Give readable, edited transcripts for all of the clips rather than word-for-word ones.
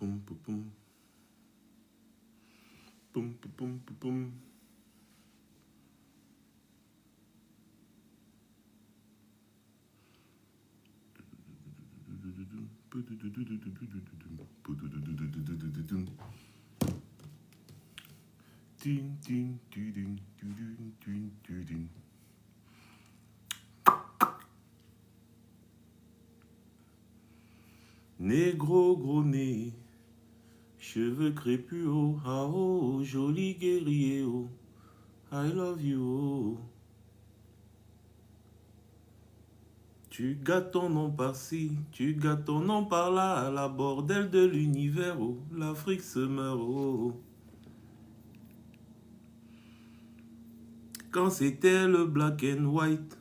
pum, pum, pum. Pum, pum, pum, pum, pum. Négro gros nez, cheveux crépus, oh, ah oh, joli guerrier, oh, I love you, oh. Tu gâtes ton nom par-ci, tu gâtes ton nom par-là, la bordel de l'univers, oh, l'Afrique se meurt, oh. Quand c'était le black and white,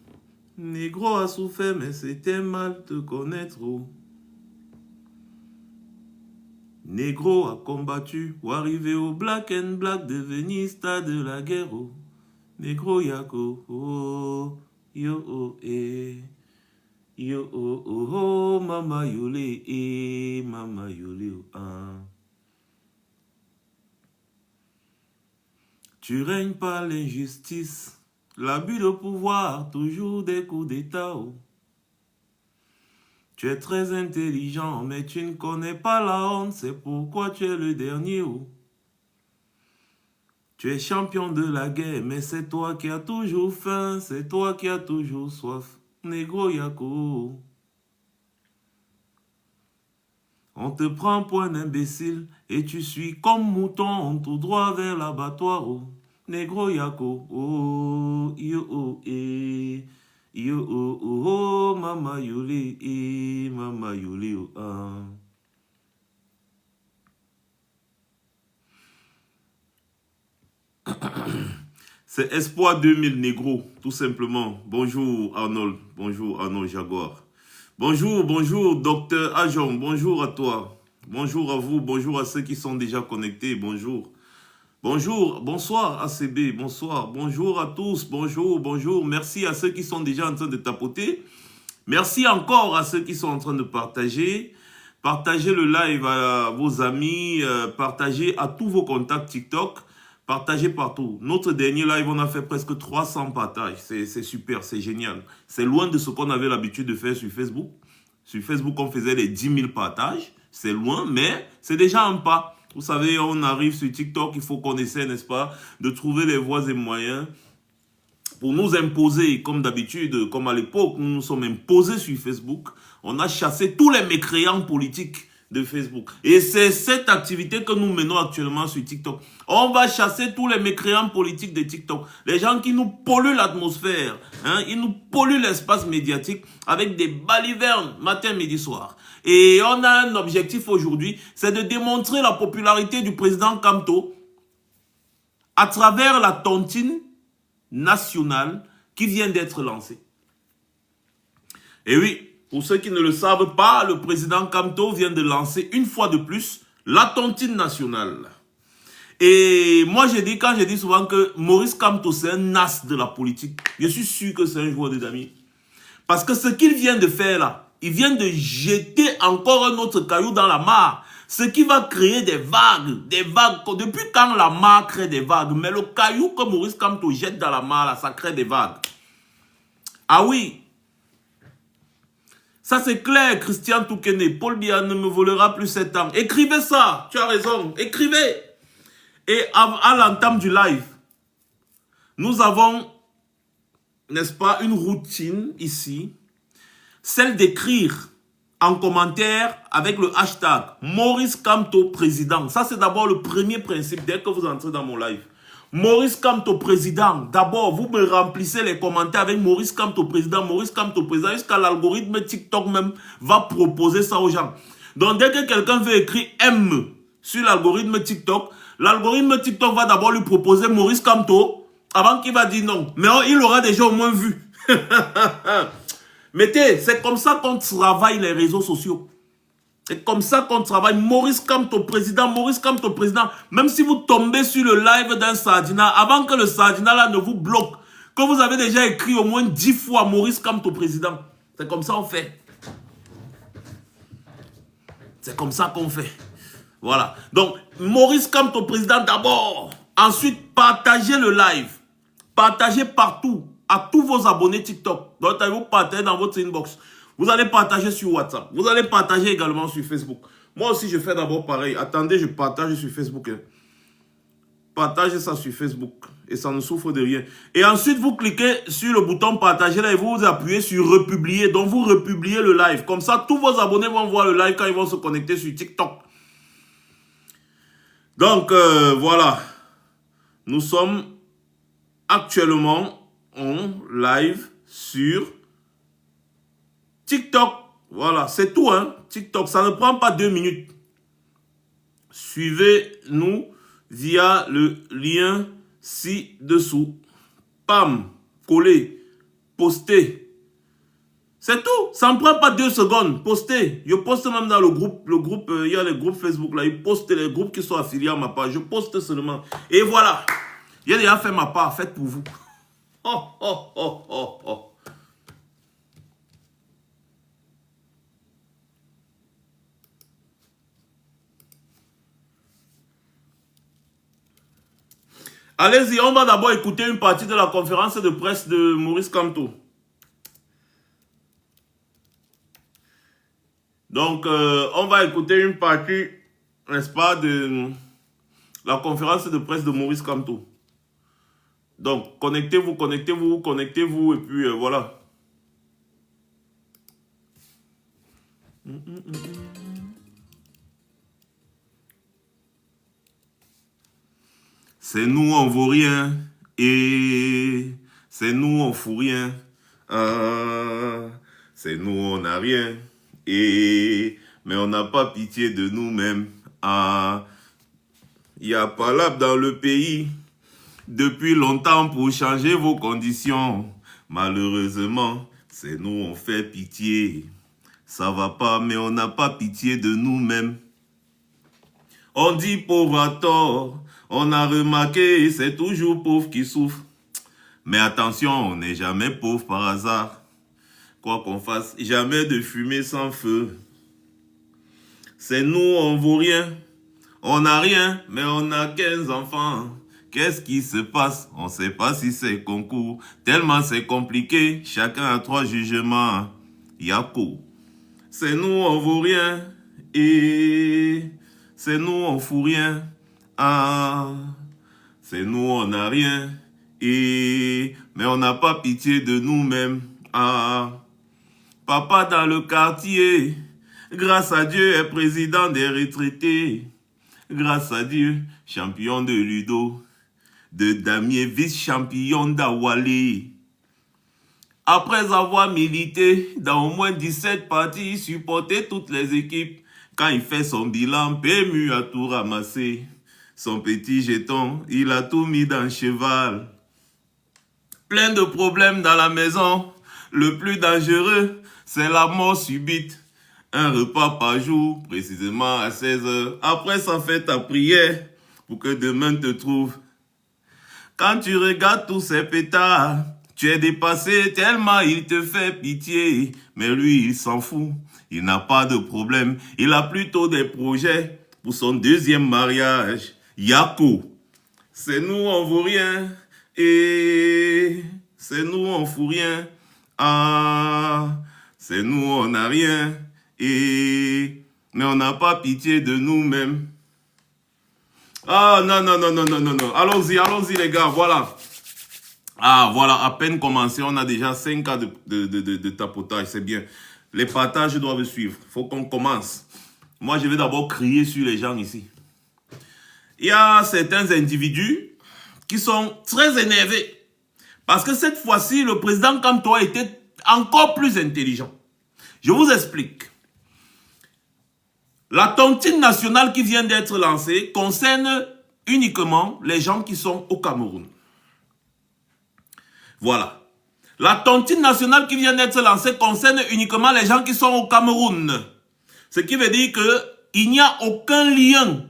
négro a souffert, mais c'était mal te connaître, oh. Négro a combattu pour arriver au black and black, devenir stade de la guerre, oh. Négro yako, oh, yo, oh, eh. Yo, oh, oh, oh, mama yole, mama yole, oh, ah. Tu règnes par l'injustice, l'abus de pouvoir, toujours des coups d'état, oh. Tu es très intelligent, mais tu ne connais pas la honte, c'est pourquoi tu es le dernier, oh. Tu es champion de la guerre, mais c'est toi qui as toujours faim, c'est toi qui as toujours soif. Négro yako. On te prend pour un imbécile et tu suis comme mouton tout droit vers l'abattoir. Oh. Négro yako. Oh, yo, oh, eh. Yo, oh, oh, oh, mama yole, mama yole, oh, ah. C'est Espoir 2000 Négro, tout simplement. Bonjour Arnold, bonjour Arnold Jaguar. Bonjour, bonjour Docteur Ajon, bonjour à toi. Bonjour à vous, bonjour à ceux qui sont déjà connectés, bonjour. Bonjour, bonsoir ACB, bonsoir, bonjour à tous, bonjour, bonjour. Merci à ceux qui sont déjà en train de tapoter. Merci encore à ceux qui sont en train de partager. Partagez le live à vos amis, partagez à tous vos contacts TikTok. Partagez partout. Notre dernier live, on a fait presque 300 partages. C'est super, c'est génial. C'est loin de ce qu'on avait l'habitude de faire sur Facebook. Sur Facebook, on faisait les 10 000 partages. C'est loin, mais c'est déjà un pas. Vous savez, on arrive sur TikTok, il faut qu'on essaie, n'est-ce pas, de trouver les voies et moyens pour nous imposer, comme d'habitude, comme à l'époque, nous nous sommes imposés sur Facebook. On a chassé tous les mécréants politiques de Facebook. Et c'est cette activité que nous menons actuellement sur TikTok. On va chasser tous les mécréants politiques de TikTok. Les gens qui nous polluent l'atmosphère. Hein, ils nous polluent l'espace médiatique avec des balivernes matin, midi, soir. Et on a un objectif aujourd'hui, c'est de démontrer la popularité du président Kamto à travers la tontine nationale qui vient d'être lancée. Et oui, pour ceux qui ne le savent pas, le président Kamto vient de lancer une fois de plus la tontine nationale. Et moi, quand j'ai dit souvent que Maurice Kamto, c'est un as de la politique, je suis sûr que c'est un joueur de damier. Parce que ce qu'il vient de faire là, il vient de jeter encore un autre caillou dans la mare. Ce qui va créer des vagues, des vagues. Depuis quand la mare crée des vagues? Mais le caillou que Maurice Kamto jette dans la mare là, ça crée des vagues. Ah oui. Ça c'est clair, Christian Toukene. Paul Biya ne me volera plus 7 ans. Écrivez ça, tu as raison, écrivez. Et à l'entame du live, nous avons, n'est-ce pas, une routine ici, celle d'écrire en commentaire avec le hashtag Maurice Kamto président. Ça c'est d'abord le premier principe dès que vous entrez dans mon live. Maurice Kamto président, d'abord vous me remplissez les commentaires avec Maurice Kamto président, jusqu'à l'algorithme TikTok même va proposer ça aux gens. Donc dès que quelqu'un veut écrire M sur l'algorithme TikTok va d'abord lui proposer Maurice Kamto avant qu'il va dire non. Mais il aura déjà au moins vu. Mettez, c'est comme ça qu'on travaille les réseaux sociaux. C'est comme ça qu'on travaille. Maurice Kamto président, Même si vous tombez sur le live d'un Sardina, avant que le Sardina là ne vous bloque, que vous avez déjà écrit au moins 10 fois Maurice Kamto président. C'est comme ça qu'on fait. C'est comme ça qu'on fait. Voilà. Donc, Maurice Kamto, président d'abord. Ensuite, partagez le live. Partagez partout, à tous vos abonnés TikTok. Donc, vous partagez dans votre inbox. Vous allez partager sur WhatsApp. Vous allez partager également sur Facebook. Moi aussi, je fais d'abord pareil. Attendez, je partage sur Facebook. Hein. Partagez ça sur Facebook. Et ça ne souffre de rien. Et ensuite, vous cliquez sur le bouton partager là et vous appuyez sur republier. Donc, vous republiez le live. Comme ça, tous vos abonnés vont voir le live quand ils vont se connecter sur TikTok. Donc, voilà. Nous sommes actuellement en live sur TikTok. Voilà, c'est tout, hein. TikTok, ça ne prend pas 2 minutes. Suivez-nous via le lien ci-dessous. Pam, collez, postez. C'est tout, ça ne prend pas 2 secondes. Postez. Je poste même dans le groupe, il y a les groupes Facebook là, ils postent les groupes qui sont affiliés à ma page. Je poste seulement. Et voilà. J'ai déjà fait ma part, faites pour vous. Oh, oh, oh, oh, oh. Allez-y, on va d'abord écouter une partie de la conférence de presse de Maurice Kamto. Donc, on va écouter une partie, n'est-ce pas, de la conférence de presse de Maurice Kamto. Donc, connectez-vous, connectez-vous, connectez-vous, et puis voilà. C'est nous, on vaut rien. Et c'est nous, on fout rien. C'est nous, on n'a rien. Mais on n'a pas pitié de nous-mêmes. Il y a pas là dans le pays depuis longtemps pour changer vos conditions. Malheureusement, c'est nous, on fait pitié. Ça va pas, mais on n'a pas pitié de nous-mêmes. On dit pauvre à tort. On a remarqué, c'est toujours pauvre qui souffre. Mais attention, on n'est jamais pauvre par hasard. Quoi qu'on fasse, jamais de fumée sans feu. C'est nous, on vaut rien. On n'a rien, mais on a 15 enfants. Qu'est-ce qui se passe? On ne sait pas si c'est concours. Tellement c'est compliqué, chacun a 3 jugements. Yako. C'est nous, on vaut rien. Et c'est nous, on fout rien. C'est nous, on n'a rien. Mais on n'a pas pitié de nous-mêmes. Papa dans le quartier, grâce à Dieu, est président des retraités. Grâce à Dieu, champion de Ludo, de damier, vice-champion d'Awali. Après avoir milité dans au moins 17 partis, supporté toutes les équipes, quand il fait son bilan, PMU a tout ramassé. Son petit jeton, il a tout mis dans le cheval. Plein de problèmes dans la maison. Le plus dangereux, c'est la mort subite. Un repas par jour, précisément à 16 h. Après, ça fait ta prière pour que demain te trouve. Quand tu regardes tous ces pétards, tu es dépassé tellement il te fait pitié. Mais lui, il s'en fout. Il n'a pas de problème. Il a plutôt des projets pour son 2e mariage. Yako. C'est nous, on vaut rien. Et c'est nous, on fout rien. C'est nous, on n'a rien. Mais on n'a pas pitié de nous-mêmes. Non. Allons-y les gars, voilà. Voilà, à peine commencé, on a déjà 5 cas de tapotage, c'est bien. Les partages doivent suivre, il faut qu'on commence. Moi, je vais d'abord crier sur les gens ici. Il y a certains individus qui sont très énervés. Parce que cette fois-ci, le président Kamto était encore plus intelligent. Je vous explique. La tontine nationale qui vient d'être lancée concerne uniquement les gens qui sont au Cameroun. Voilà. La tontine nationale qui vient d'être lancée concerne uniquement les gens qui sont au Cameroun. Ce qui veut dire qu'il n'y a aucun lien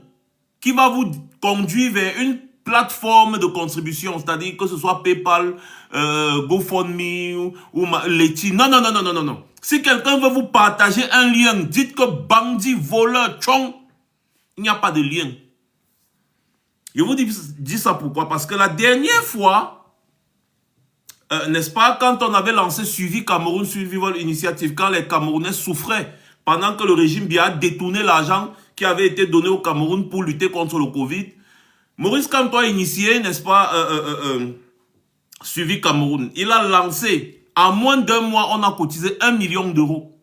qui va vous conduire vers une plateforme de contribution, c'est-à-dire que ce soit PayPal, GoFundMe ou Leti. Non. Si quelqu'un veut vous partager un lien, dites que bandit, voleur, chong, Il n'y a pas de lien. Je vous dis ça pourquoi? Parce que la dernière fois, n'est-ce pas, quand on avait lancé Suivi Cameroun, Survival Initiative, quand les Camerounais souffraient, pendant que le régime Biya détournait l'argent qui avait été donné au Cameroun pour lutter contre le Covid, Maurice Kamto a initié, n'est-ce pas, Suivi Cameroun. Il a lancé, en moins d'un mois, on a cotisé 1 million d'euros.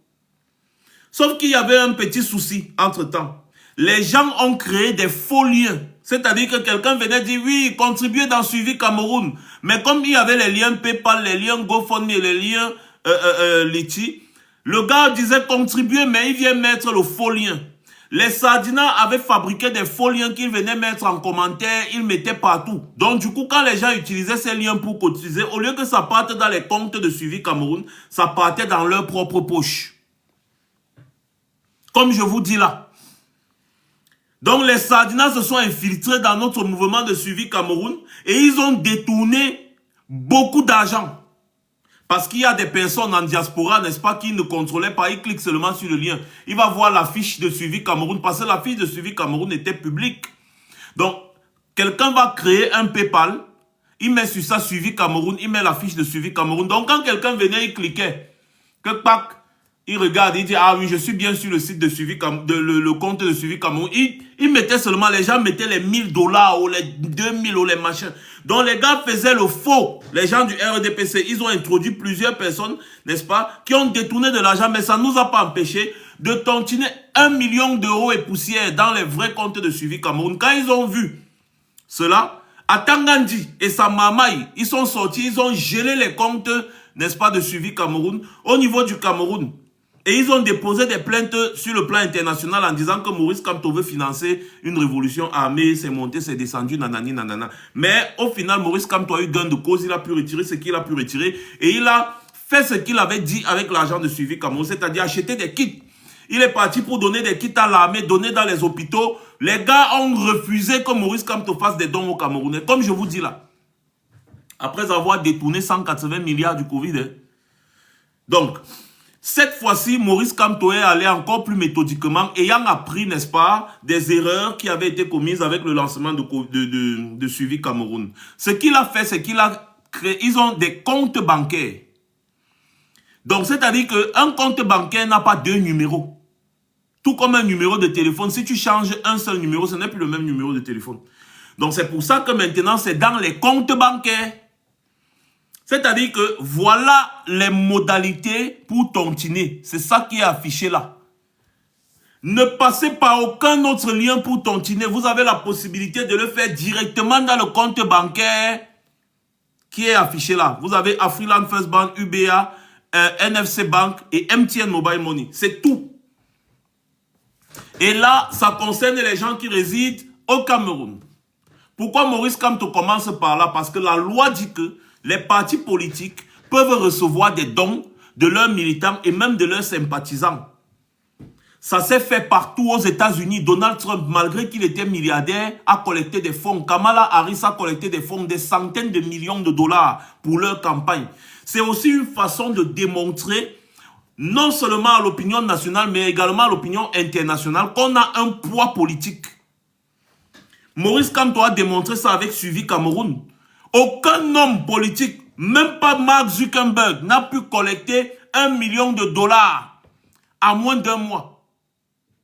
Sauf qu'il y avait un petit souci entre-temps. Les gens ont créé des faux liens. C'est-à-dire que quelqu'un venait dire, oui, contribuez dans Suivi Cameroun. Mais comme il y avait les liens PayPal, les liens GoFundMe et les liens Litchi, le gars disait contribuer, mais il vient mettre le faux lien. Les Sardinas avaient fabriqué des faux liens qu'ils venaient mettre en commentaire, ils mettaient partout. Donc du coup, quand les gens utilisaient ces liens pour cotiser, au lieu que ça parte dans les comptes de Suivi Cameroun, ça partait dans leur propre poche. Comme je vous dis là. Donc les Sardinas se sont infiltrés dans notre mouvement de Suivi Cameroun et ils ont détourné beaucoup d'argent. Parce qu'il y a des personnes en diaspora, n'est-ce pas, qui ne contrôlaient pas, ils cliquent seulement sur le lien. Il va voir la fiche de Suivi Cameroun, parce que la fiche de Suivi Cameroun était publique. Donc, quelqu'un va créer un PayPal, il met sur ça Suivi Cameroun, il met la fiche de Suivi Cameroun. Donc, quand quelqu'un venait, il cliquait, que pac, il regarde, il dit, ah oui, je suis bien sur le site de Suivi Cameroun, le compte de Suivi Cameroun. Il mettait seulement, les gens mettaient les 1000 $ ou les 2000 ou les machins. Donc les gars faisaient le faux. Les gens du RDPC, ils ont introduit plusieurs personnes, n'est-ce pas, qui ont détourné de l'argent, mais ça ne nous a pas empêché de tontiner 1 million d'euros et poussière dans les vrais comptes de Suivi Cameroun. Quand ils ont vu cela, à Tangandi et sa mamaï, ils sont sortis, ils ont gelé les comptes, n'est-ce pas, de Suivi Cameroun au niveau du Cameroun. Et ils ont déposé des plaintes sur le plan international en disant que Maurice Kamto veut financer une révolution armée, c'est monté, c'est descendu, nanani, nanana. Mais au final, Maurice Kamto a eu gain de cause, il a pu retirer ce qu'il a pu retirer. Et il a fait ce qu'il avait dit avec l'argent de Suivi Cameroun, c'est-à-dire acheter des kits. Il est parti pour donner des kits à l'armée, donner dans les hôpitaux. Les gars ont refusé que Maurice Kamto fasse des dons aux Camerounais. Comme je vous dis là, après avoir détourné 180 milliards du Covid. Hein. Donc, cette fois-ci, Maurice Kamto est allé encore plus méthodiquement, ayant appris, n'est-ce pas, des erreurs qui avaient été commises avec le lancement de Suivi Cameroun. Ce qu'il a fait, c'est qu'il a créé, ils ont des comptes bancaires. Donc, c'est-à-dire qu'un compte bancaire n'a pas deux numéros. Tout comme un numéro de téléphone, si tu changes un seul numéro, ce n'est plus le même numéro de téléphone. Donc, c'est pour ça que maintenant, c'est dans les comptes bancaires. C'est-à-dire que voilà les modalités pour tontiner. C'est ça qui est affiché là. Ne passez par aucun autre lien pour tontiner. Vous avez la possibilité de le faire directement dans le compte bancaire qui est affiché là. Vous avez Afriland First Bank, UBA, NFC Bank et MTN Mobile Money. C'est tout. Et là, ça concerne les gens qui résident au Cameroun. Pourquoi Maurice Kamto commence par là? Parce que la loi dit que les partis politiques peuvent recevoir des dons de leurs militants et même de leurs sympathisants. Ça s'est fait partout aux États-Unis. Donald Trump, malgré qu'il était milliardaire, a collecté des fonds. Kamala Harris a collecté des fonds, des centaines de millions de dollars pour leur campagne. C'est aussi une façon de démontrer, non seulement à l'opinion nationale, mais également à l'opinion internationale, qu'on a un poids politique. Maurice Kamto a démontré ça avec Suivi Cameroun. Aucun homme politique, même pas Mark Zuckerberg, n'a pu collecter 1 million de dollars en moins d'un mois.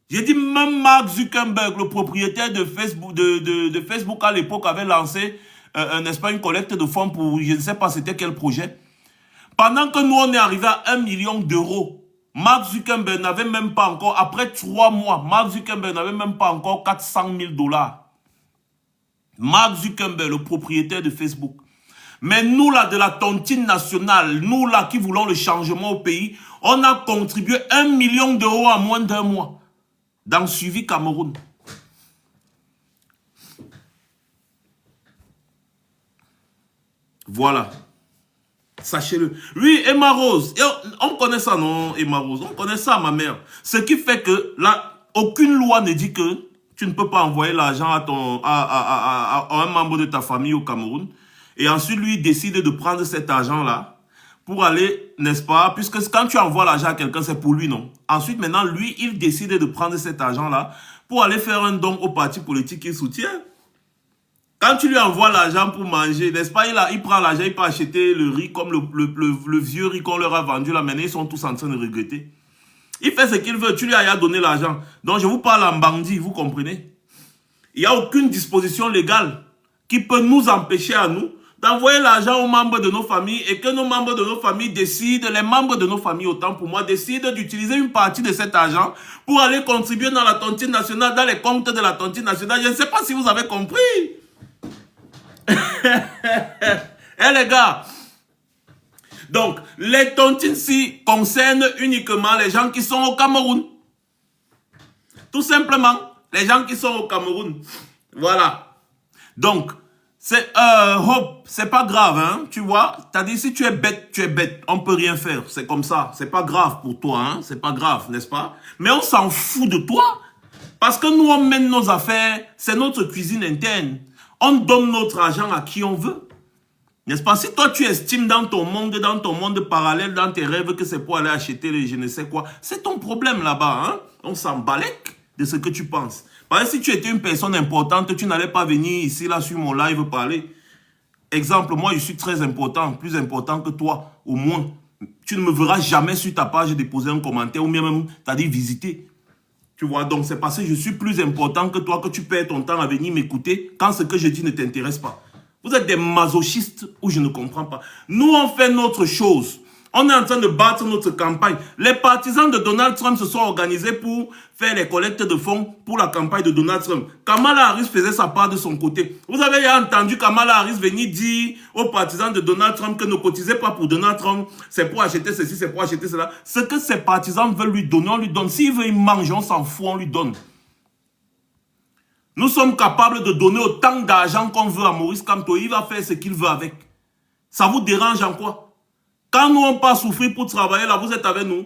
J'ai dit même Mark Zuckerberg, le propriétaire de Facebook, de Facebook à l'époque, avait lancé n'est-ce pas, une collecte de fonds pour, je ne sais pas c'était quel projet. Pendant que nous on est arrivé à 1 million d'euros, Mark Zuckerberg n'avait même pas encore, après 3 mois, Mark Zuckerberg n'avait même pas encore 400 000 $. Mark Zuckerberg, le propriétaire de Facebook. Mais nous là, de la tontine nationale, nous là qui voulons le changement au pays, on a contribué 1 million d'euros en moins d'un mois dans Suivi Cameroun. Voilà. Sachez-le. Oui, Emma Rose. On connaît ça, non, Emma Rose? On connaît ça, ma mère. Ce qui fait que là, aucune loi ne dit que tu ne peux pas envoyer l'argent à un membre de ta famille au Cameroun. Et ensuite, lui, décide de prendre cet argent-là pour aller, n'est-ce pas? Puisque quand tu envoies l'argent à quelqu'un, c'est pour lui, non? Ensuite, maintenant, lui, il décide de prendre cet argent-là pour aller faire un don au parti politique qu'il soutient. Quand tu lui envoies l'argent pour manger, n'est-ce pas, il prend l'argent, il peut acheter le riz comme le vieux riz qu'on leur a vendu là, maintenant ils sont tous en train de regretter. Il fait ce qu'il veut, tu lui as donné l'argent. Donc je vous parle en bandit, vous comprenez? Il n'y a aucune disposition légale qui peut nous empêcher à nous d'envoyer l'argent aux membres de nos familles et que nos membres de nos familles décident, les membres de nos familles, autant pour moi, décident d'utiliser une partie de cet argent pour aller contribuer dans la tontine nationale, dans les comptes de la tontine nationale. Je ne sais pas si vous avez compris. Eh les gars, donc les tontines-ci concernent uniquement les gens qui sont au Cameroun. Tout simplement, les gens qui sont au Cameroun. Voilà. Donc, c'est pas grave, hein, tu vois. T'as dit, si tu es bête, tu es bête. On peut rien faire, c'est comme ça. C'est pas grave pour toi, hein, c'est pas grave, n'est-ce pas? Mais on s'en fout de toi. Parce que nous, on mène nos affaires, c'est notre cuisine interne. On donne notre argent à qui on veut. N'est-ce pas? Si toi, tu estimes dans ton monde parallèle, dans tes rêves, que c'est pour aller acheter les je ne sais quoi, c'est ton problème là-bas, hein. On s'en balèque de ce que tu penses. Parce que si tu étais une personne importante, tu n'allais pas venir ici, là, sur mon live parler. Exemple, moi, je suis très important, plus important que toi, au moins. Tu ne me verras jamais sur ta page déposer un commentaire ou même, t'as dit visiter. Tu vois, donc c'est parce que je suis plus important que toi que tu perds ton temps à venir m'écouter quand ce que je dis ne t'intéresse pas. Vous êtes des masochistes ou je ne comprends pas. Nous, on fait notre chose. On est en train de battre notre campagne. Les partisans de Donald Trump se sont organisés pour faire les collectes de fonds pour la campagne de Donald Trump. Kamala Harris faisait sa part de son côté. Vous avez entendu Kamala Harris venir dire aux partisans de Donald Trump que ne cotisez pas pour Donald Trump, c'est pour acheter ceci, c'est pour acheter cela. Ce que ses partisans veulent lui donner, on lui donne. S'il veut, il mange, on s'en fout, on lui donne. Nous sommes capables de donner autant d'argent qu'on veut à Maurice Kamto. Il va faire ce qu'il veut avec. Ça vous dérange en quoi? Quand nous, on pas souffrir pour travailler, là, vous êtes avec nous.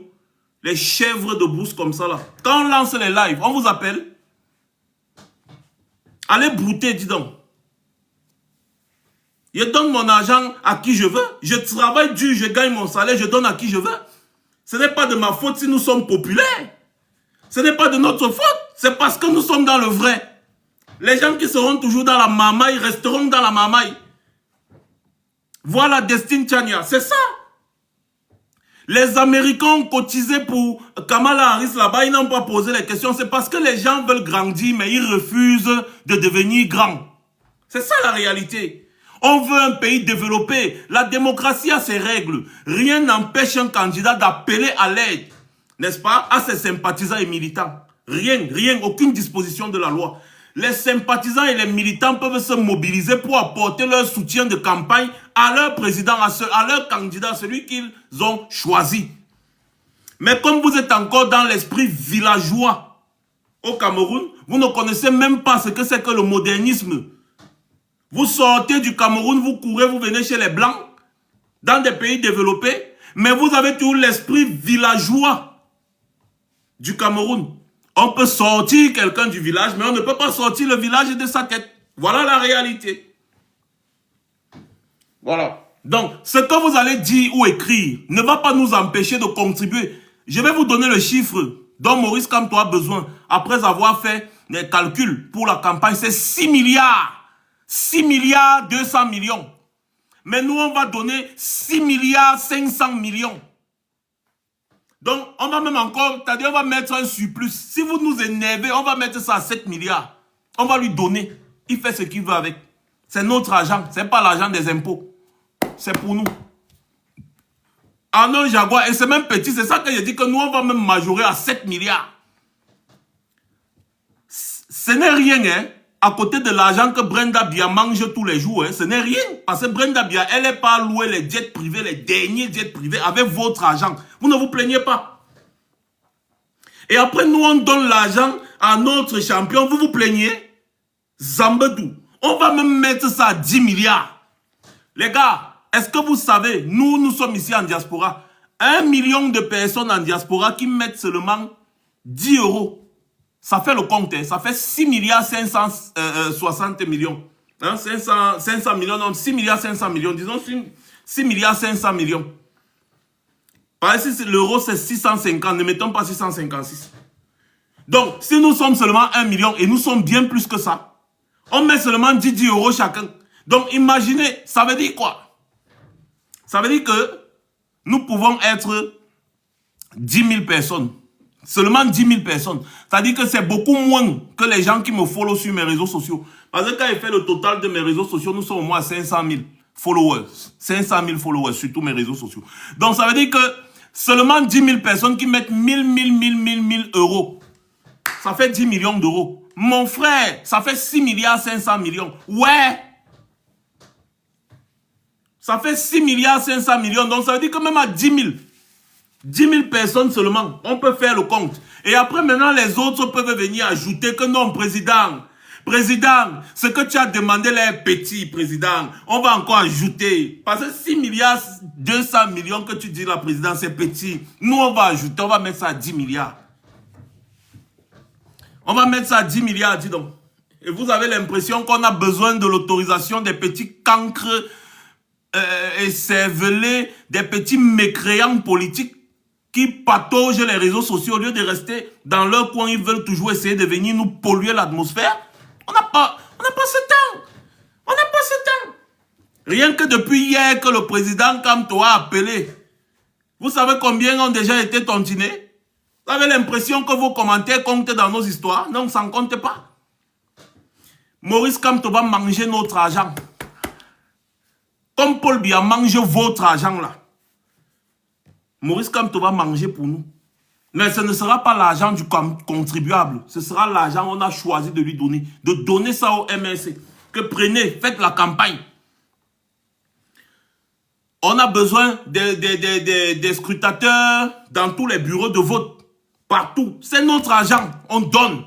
Les chèvres de brousse comme ça, là. Quand on lance les lives, on vous appelle. Allez brouter, dis donc. Je donne mon argent à qui je veux. Je travaille dur, je gagne mon salaire, je donne à qui je veux. Ce n'est pas de ma faute si nous sommes populaires. Ce n'est pas de notre faute. C'est parce que nous sommes dans le vrai. Les gens qui seront toujours dans la mamaille resteront dans la mamaille. Voilà Destiny Chania, c'est ça. Les Américains ont cotisé pour Kamala Harris là-bas, ils n'ont pas posé les questions. C'est parce que les gens veulent grandir, mais ils refusent de devenir grands. C'est ça la réalité. On veut un pays développé. La démocratie a ses règles. Rien n'empêche un candidat d'appeler à l'aide, n'est-ce pas, à ses sympathisants et militants. Rien, aucune disposition de la loi. Les sympathisants et les militants peuvent se mobiliser pour apporter leur soutien de campagne à leur président, à leur candidat, celui qu'ils ont choisi. Mais comme vous êtes encore dans l'esprit villageois au Cameroun, vous ne connaissez même pas ce que c'est que le modernisme. Vous sortez du Cameroun, vous courez, vous venez chez les Blancs, dans des pays développés, mais vous avez toujours l'esprit villageois du Cameroun. On peut sortir quelqu'un du village, mais on ne peut pas sortir le village de sa tête. Voilà la réalité. Voilà. Donc, ce que vous allez dire ou écrire ne va pas nous empêcher de contribuer. Je vais vous donner le chiffre dont Maurice Kamto a besoin après avoir fait les calculs pour la campagne. C'est 6 milliards. 6 milliards 200 millions. Mais nous, on va donner 6 milliards 500 millions. Donc, on va même encore, c'est-à-dire on va mettre un surplus. Si vous nous énervez, on va mettre ça à 7 milliards. On va lui donner. Il fait ce qu'il veut avec. C'est notre argent. Ce n'est pas l'argent des impôts. C'est pour nous. Arnaud Jaguar, et c'est même petit, c'est ça que je dis que nous, on va même majorer à 7 milliards. Ce n'est rien, hein. À côté de l'argent que Brenda Bia mange tous les jours, hein, ce n'est rien. Parce que Brenda Bia, elle n'est pas louée les jets privés, les derniers jets privés avec votre argent. Vous ne vous plaignez pas. Et après, nous, on donne l'argent à notre champion. Vous vous plaignez? Zambedou. On va même mettre ça à 10 milliards. Les gars, est-ce que vous savez, nous sommes ici en diaspora. 1 million de personnes en diaspora qui mettent seulement 10 euros. Ça fait le compte, hein. Ça fait 6 milliards 560 millions. Hein, 500 millions, non, 6 milliards 500 millions. Disons 6 milliards 500 millions. Par ici, l'euro, c'est 650. Ne mettons pas 656. Donc, si nous sommes seulement 1 million et nous sommes bien plus que ça, on met seulement 10 euros chacun. Donc, imaginez, ça veut dire quoi? Ça veut dire que nous pouvons être 10 000 personnes. Seulement 10 000 personnes. C'est-à-dire que c'est beaucoup moins que les gens qui me follow sur mes réseaux sociaux. Parce que quand il fait le total de mes réseaux sociaux, nous sommes au moins 500 000 followers. 500 000 followers sur tous mes réseaux sociaux. Donc, ça veut dire que seulement 10 000 personnes qui mettent 1000 euros. Ça fait 10 millions d'euros. Mon frère, ça fait 6 milliards 500 millions. Ouais. Ça fait 6 milliards 500 millions. Donc, ça veut dire que même à 10 000 personnes seulement, on peut faire le compte. Et après, maintenant, les autres peuvent venir ajouter que non, président, ce que tu as demandé là est petit, président. On va encore ajouter. Parce que 6 milliards 200 millions que tu dis là, président, c'est petit. Nous, on va ajouter, on va mettre ça à 10 milliards. On va mettre ça à 10 milliards, dis donc. Et vous avez l'impression qu'on a besoin de l'autorisation des petits cancres et cervelés, des petits mécréants politiques qui pataugent les réseaux sociaux au lieu de rester dans leur coin. Ils veulent toujours essayer de venir nous polluer l'atmosphère. On n'a pas ce temps. On n'a pas ce temps. Rien que depuis hier que le président Kamto a appelé, vous savez combien ont déjà été tontinés? Vous avez l'impression que vos commentaires comptent dans nos histoires? Non, ça ne compte pas. Maurice Kamto va manger notre argent. Comme Paul Biya mange votre argent là. Maurice Kamto va manger pour nous. Mais ce ne sera pas l'argent du contribuable. Ce sera l'argent qu'on a choisi de lui donner. De donner ça au MRC. Que prenez, faites la campagne. On a besoin des scrutateurs dans tous les bureaux de vote. Partout. C'est notre argent. On donne.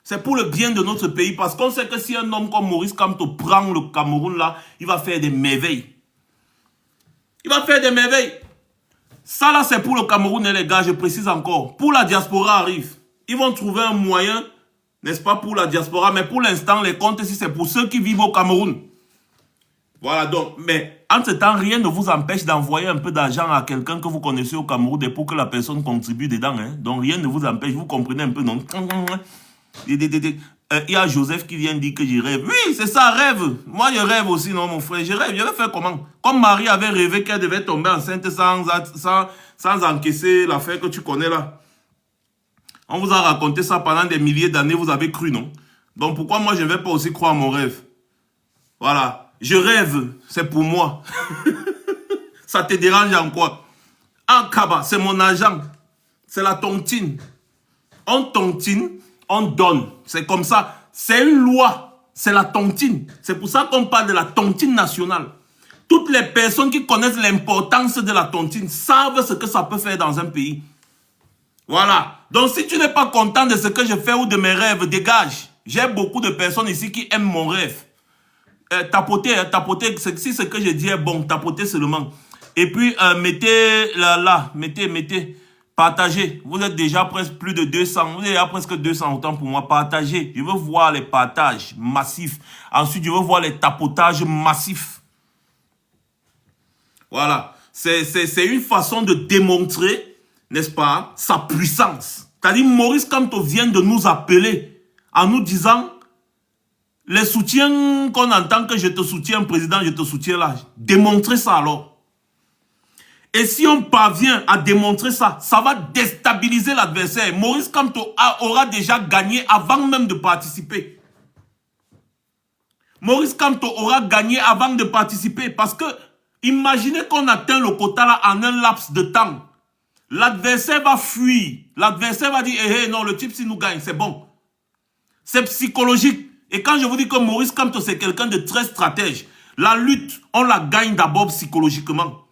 C'est pour le bien de notre pays. Parce qu'on sait que si un homme comme Maurice Kamto prend le Cameroun là, il va faire des merveilles. Il va faire des merveilles. Ça là, c'est pour le Cameroun, les gars, je précise encore. Pour la diaspora arrive. Ils vont trouver un moyen, n'est-ce pas, pour la diaspora. Mais pour l'instant, les comptes, si c'est pour ceux qui vivent au Cameroun. Voilà, donc, mais en ce temps, rien ne vous empêche d'envoyer un peu d'argent à quelqu'un que vous connaissez au Cameroun et pour que la personne contribue dedans. Hein. Donc, rien ne vous empêche, vous comprenez un peu, non? Il y a Joseph qui vient dire que je rêve. Oui, c'est ça, rêve. Moi, je rêve aussi, non, mon frère. Je rêve. Je vais faire comment? Comme Marie avait rêvé qu'elle devait tomber enceinte sans encaisser l'affaire que tu connais là. On vous a raconté ça pendant des milliers d'années, vous avez cru, non? Donc, pourquoi moi, je ne vais pas aussi croire à mon rêve? Voilà. Je rêve, c'est pour moi. Ça te dérange en quoi? En Kaba, c'est mon argent. C'est la tontine. On tontine, on donne. C'est comme ça. C'est une loi. C'est la tontine. C'est pour ça qu'on parle de la tontine nationale. Toutes les personnes qui connaissent l'importance de la tontine savent ce que ça peut faire dans un pays. Voilà. Donc, si tu n'es pas content de ce que je fais ou de mes rêves, dégage. J'ai beaucoup de personnes ici qui aiment mon rêve. Tapotez, si ce que je dis est bon, tapotez seulement. Et puis, mettez là, mettez, partagez. Vous êtes déjà presque plus de 200, vous êtes déjà presque 200 autant pour moi. Partagez. Je veux voir les partages massifs. Ensuite, je veux voir les tapotages massifs. Voilà. C'est une façon de démontrer, n'est-ce pas, sa puissance. C'est-à-dire, Maurice Kamto vient de nous appeler en nous disant... Les soutiens qu'on entend que je te soutiens, président, je te soutiens là. Démontrez ça alors. Et si on parvient à démontrer ça, ça va déstabiliser l'adversaire. Maurice Kamto aura déjà gagné avant même de participer. Maurice Kamto aura gagné avant de participer. Parce que, imaginez qu'on atteint le quota là en un laps de temps. L'adversaire va fuir. L'adversaire va dire, hey, non, le type, s'il nous gagne, c'est bon. C'est psychologique. Et quand je vous dis que Maurice Kamto, c'est quelqu'un de très stratège, la lutte, on la gagne d'abord psychologiquement.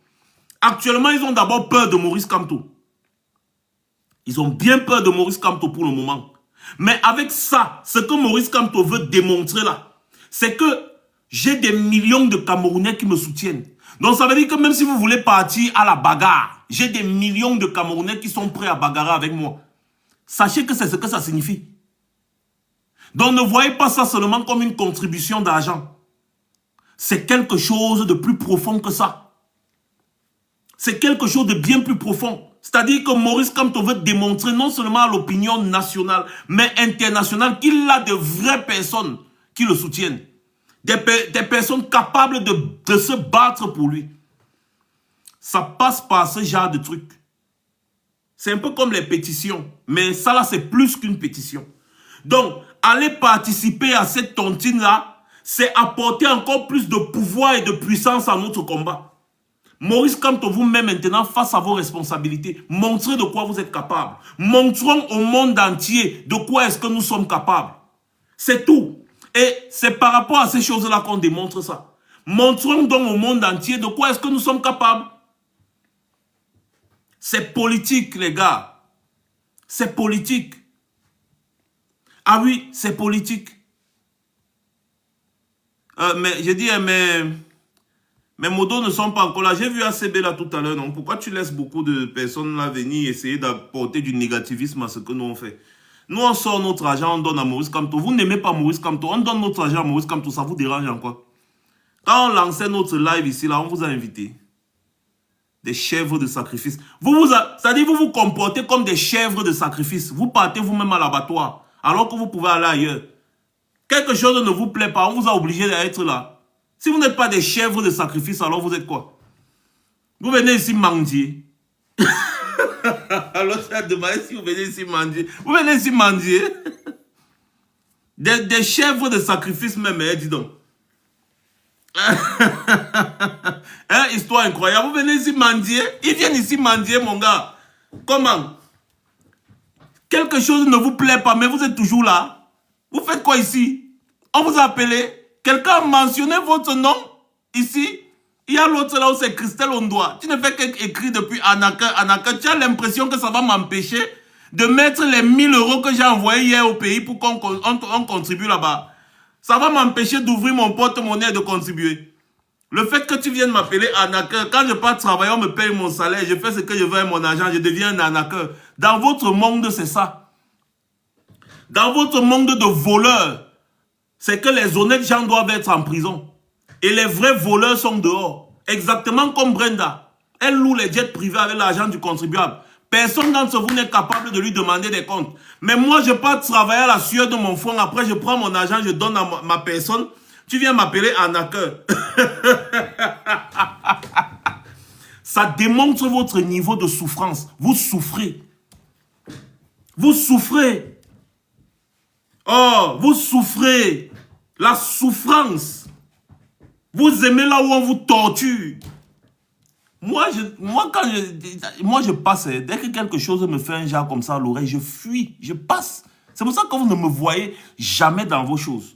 Actuellement, ils ont d'abord peur de Maurice Kamto. Ils ont bien peur de Maurice Kamto pour le moment. Mais avec ça, ce que Maurice Kamto veut démontrer là, c'est que j'ai des millions de Camerounais qui me soutiennent. Donc ça veut dire que même si vous voulez partir à la bagarre, j'ai des millions de Camerounais qui sont prêts à bagarrer avec moi. Sachez que c'est ce que ça signifie. Donc ne voyez pas ça seulement comme une contribution d'argent. C'est quelque chose de plus profond que ça. C'est quelque chose de bien plus profond. C'est-à-dire que Maurice Kamto veut démontrer non seulement à l'opinion nationale, mais internationale qu'il a de vraies personnes qui le soutiennent. Des personnes capables de se battre pour lui. Ça passe par ce genre de truc. C'est un peu comme les pétitions. Mais ça là, c'est plus qu'une pétition. Donc, aller participer à cette tontine-là, c'est apporter encore plus de pouvoir et de puissance à notre combat. Maurice Kamto, vous-même maintenant, face à vos responsabilités, montrez de quoi vous êtes capable. Montrons au monde entier de quoi est-ce que nous sommes capables. C'est tout. Et c'est par rapport à ces choses-là qu'on démontre ça. Montrons donc au monde entier de quoi est-ce que nous sommes capables. C'est politique, les gars. C'est politique. Ah oui, c'est politique. Mais j'ai dit, mes modos ne sont pas encore là. J'ai vu ACB là tout à l'heure, non? Pourquoi tu laisses beaucoup de personnes là venir essayer d'apporter du négativisme à ce que nous on fait? Nous, on sort notre argent, on donne à Maurice Kamto. Vous n'aimez pas Maurice Kamto, on donne notre argent à Maurice Kamto, ça vous dérange en quoi? Quand on lançait notre live ici, là, on vous a invité. Des chèvres de sacrifice. C'est-à-dire vous vous comportez comme des chèvres de sacrifice. Vous partez vous-même à l'abattoir, alors que vous pouvez aller ailleurs. Quelque chose ne vous plaît pas, on vous a obligé d'être là. Si vous n'êtes pas des chèvres de sacrifice, alors vous êtes quoi? Vous venez ici mendier. Alors tu as demandé si vous venez ici mendier. Vous venez ici mendier. Des chèvres de sacrifice même, dis donc. Hein, histoire incroyable. Vous venez ici mendier. Ils viennent ici mendier, mon gars. Comment? Quelque chose ne vous plaît pas, mais vous êtes toujours là. Vous faites quoi ici? On vous a appelé. Quelqu'un a mentionné votre nom ici. Il y a l'autre là où c'est Christelle Ondoa. Tu ne fais qu'écrire depuis Anaka. Anaka, tu as l'impression que ça va m'empêcher de mettre les 1000 € que j'ai envoyés hier au pays pour qu'on contribue là-bas. Ça va m'empêcher d'ouvrir mon porte-monnaie et de contribuer. Le fait que tu viennes m'appeler Anaka, quand je pars travailler, on me paye mon salaire, je fais ce que je veux avec mon argent, je deviens un Anaka. Dans votre monde, c'est ça. Dans votre monde de voleurs, c'est que les honnêtes gens doivent être en prison. Et les vrais voleurs sont dehors. Exactement comme Brenda. Elle loue les jets privés avec l'argent du contribuable. Personne d'entre vous n'est capable de lui demander des comptes. Mais moi, je pars travailler à la sueur de mon front. Après, je prends mon argent, je donne à ma personne. Tu viens m'appeler Anaka. Ça démontre votre niveau de souffrance. Vous souffrez. Vous souffrez. Oh, vous souffrez. La souffrance. Vous aimez là où on vous torture. Moi, je passe. Dès que quelque chose me fait un genre comme ça à l'oreille, je fuis. Je passe. C'est pour ça que vous ne me voyez jamais dans vos choses.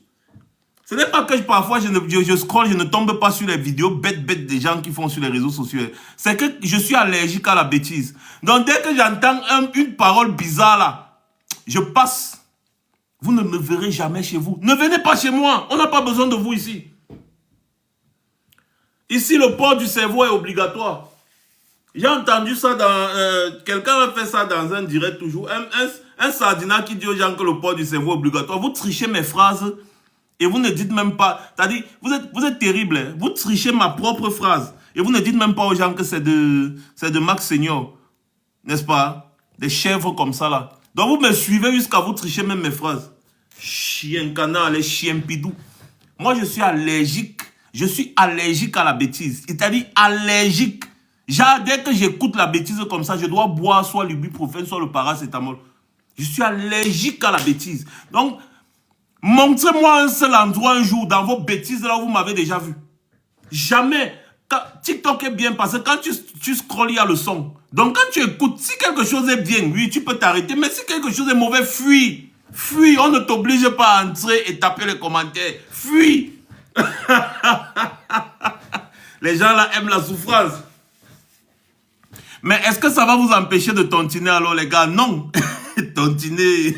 Ce n'est pas que parfois je scrolle, je ne tombe pas sur les vidéos bêtes des gens qui font sur les réseaux sociaux. C'est que je suis allergique à la bêtise. Donc dès que j'entends une parole bizarre là, je passe. Vous ne me verrez jamais chez vous. Ne venez pas chez moi. On n'a pas besoin de vous ici. Ici, le port du cerveau est obligatoire. J'ai entendu ça dans... quelqu'un a fait ça dans un direct toujours. Un sardinat qui dit aux gens que le port du cerveau est obligatoire. Vous trichez mes phrases et vous ne dites même pas... C'est-à-dire, vous êtes terrible. Hein? Vous trichez ma propre phrase et vous ne dites même pas aux gens que c'est de Max Senior. N'est-ce pas? Des chèvres comme ça là. Donc vous me suivez jusqu'à vous tricher même mes phrases. Chien canard, les chiens pidou. Moi, je suis allergique. Je suis allergique à la bêtise. C'est-à-dire allergique. Genre, dès que j'écoute la bêtise comme ça, je dois boire soit l'ibuprofène, soit le paracétamol. Je suis allergique à la bêtise. Donc, montrez-moi un seul endroit un jour dans vos bêtises là où vous m'avez déjà vu. Jamais. TikTok est bien parce que quand tu scrolles, il y a le son. Donc, quand tu écoutes, si quelque chose est bien, oui, tu peux t'arrêter. Mais si quelque chose est mauvais, fuis. Fuis. On ne t'oblige pas à entrer et taper les commentaires. Fuis. Les gens là aiment la souffrance. Mais est-ce que ça va vous empêcher de tontiner alors les gars? Non. Tontiner.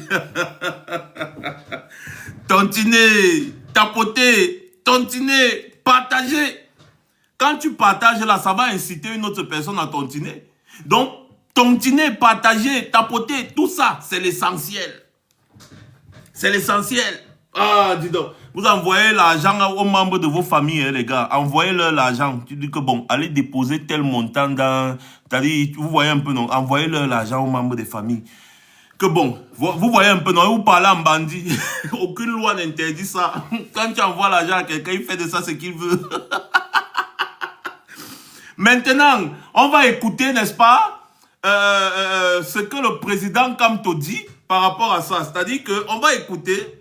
Tontiner. Tapoter. Tontiner. Partager. Quand tu partages là, ça va inciter une autre personne à tontiner. Donc, tontiner, partager, tapoter, tout ça, c'est l'essentiel. C'est l'essentiel. Ah, dis donc. vous envoyez l'argent aux membres de vos familles, hein, les gars. Envoyez-leur l'argent. Tu dis que bon, allez déposer tel montant dans... C'est-à-dire, vous voyez un peu, non? Envoyez-leur l'argent aux membres des familles. Que bon, vous voyez un peu, non? Vous parlez en bandit. Aucune loi n'interdit ça. Quand tu envoies l'argent à quelqu'un, il fait de ça ce qu'il veut. Maintenant, on va écouter, n'est-ce pas, ce que le président Kamto dit par rapport à ça. C'est-à-dire qu'on va écouter...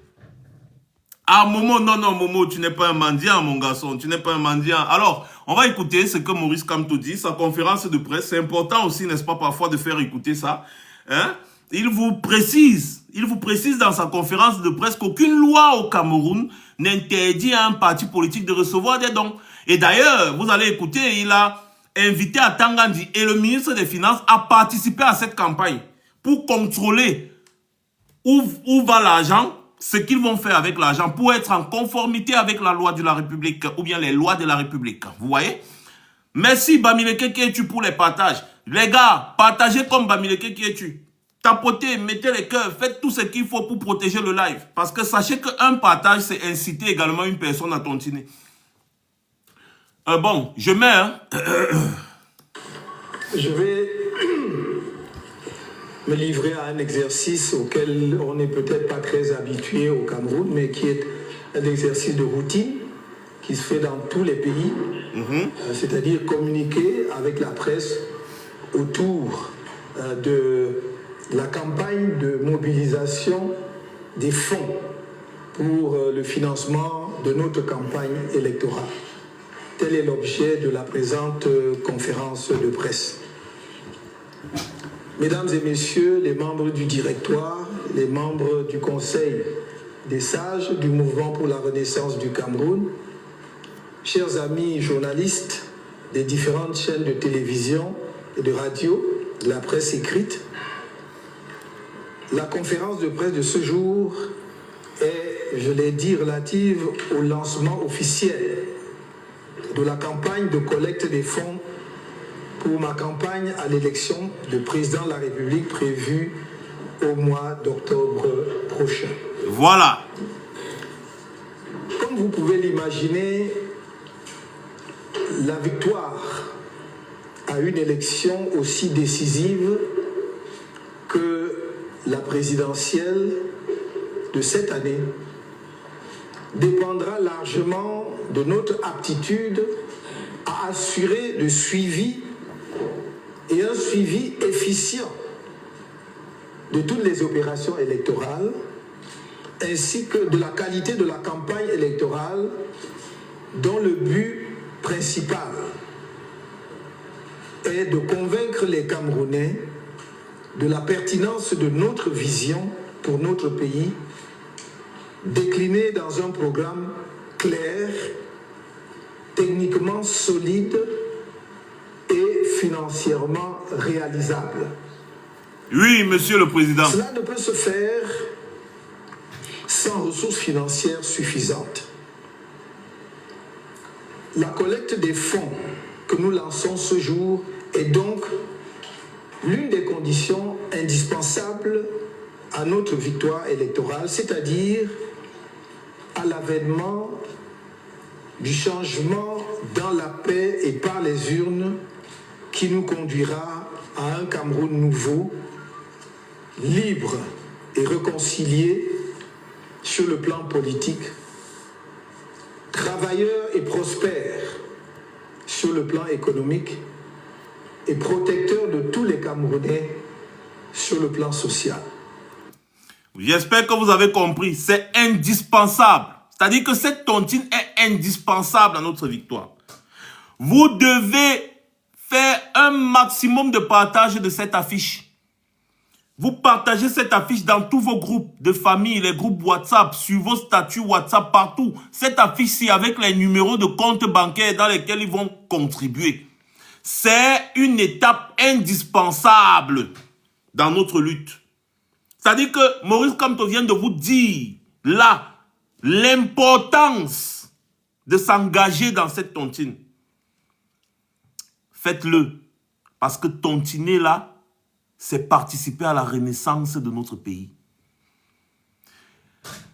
Ah, Momo, non, Momo, tu n'es pas un mendiant, mon garçon, tu n'es pas un mendiant. Alors, on va écouter ce que Maurice Kamto dit, sa conférence de presse. C'est important aussi, n'est-ce pas, parfois de faire écouter ça. Hein? Il vous précise dans sa conférence de presse qu'aucune loi au Cameroun n'interdit à un parti politique de recevoir des dons. Et d'ailleurs, vous allez écouter, il a invité à Tangandi et le ministre des Finances à participer à cette campagne pour contrôler où va l'argent, ce qu'ils vont faire avec l'argent pour être en conformité avec la loi de la République ou bien les lois de la République. Vous voyez? Merci Bamileke Kietu pour les partages. Les gars, partagez comme Bamileke Kietu. Tapotez, mettez les cœurs, faites tout ce qu'il faut pour protéger le live. Parce que sachez qu'un partage, c'est inciter également une personne à tontiner. Bon, je mets... Hein. Je vais me livrer à un exercice auquel on n'est peut-être pas très habitué au Cameroun, mais qui est un exercice de routine qui se fait dans tous les pays, c'est-à-dire communiquer avec la presse autour de la campagne de mobilisation des fonds pour le financement de notre campagne électorale. Tel est l'objet de la présente conférence de presse. Mesdames et messieurs, les membres du directoire, les membres du Conseil des sages du Mouvement pour la Renaissance du Cameroun, chers amis journalistes des différentes chaînes de télévision et de radio, de la presse écrite, la conférence de presse de ce jour est, je l'ai dit, relative au lancement officiel de la campagne de collecte des fonds pour ma campagne à l'élection de président de la République prévue au mois d'octobre prochain. Voilà. Comme vous pouvez l'imaginer, la victoire à une élection aussi décisive que la présidentielle de cette année dépendra largement de notre aptitude à assurer le suivi et un suivi efficient de toutes les opérations électorales ainsi que de la qualité de la campagne électorale dont le but principal est de convaincre les Camerounais de la pertinence de notre vision pour notre pays, déclinée dans un programme clair, techniquement solide et financièrement réalisable. Oui, monsieur le président. Cela ne peut se faire sans ressources financières suffisantes. La collecte des fonds que nous lançons ce jour est donc l'une des conditions indispensables à notre victoire électorale, c'est-à-dire à l'avènement du changement dans la paix et par les urnes qui nous conduira à un Cameroun nouveau, libre et réconcilié sur le plan politique, travailleur et prospère sur le plan économique et protecteur de tous les Camerounais sur le plan social. J'espère que vous avez compris, c'est indispensable. C'est-à-dire que cette tontine est indispensable à notre victoire. Vous devez faire un maximum de partage de cette affiche. Vous partagez cette affiche dans tous vos groupes de famille, les groupes WhatsApp, sur vos statuts WhatsApp, partout. Cette affiche-ci avec les numéros de compte bancaire dans lesquels ils vont contribuer. C'est une étape indispensable dans notre lutte. C'est-à-dire que Maurice Kamto vient de vous dire, là, l'importance de s'engager dans cette tontine. Faites-le. Parce que tontiner, là, c'est participer à la renaissance de notre pays.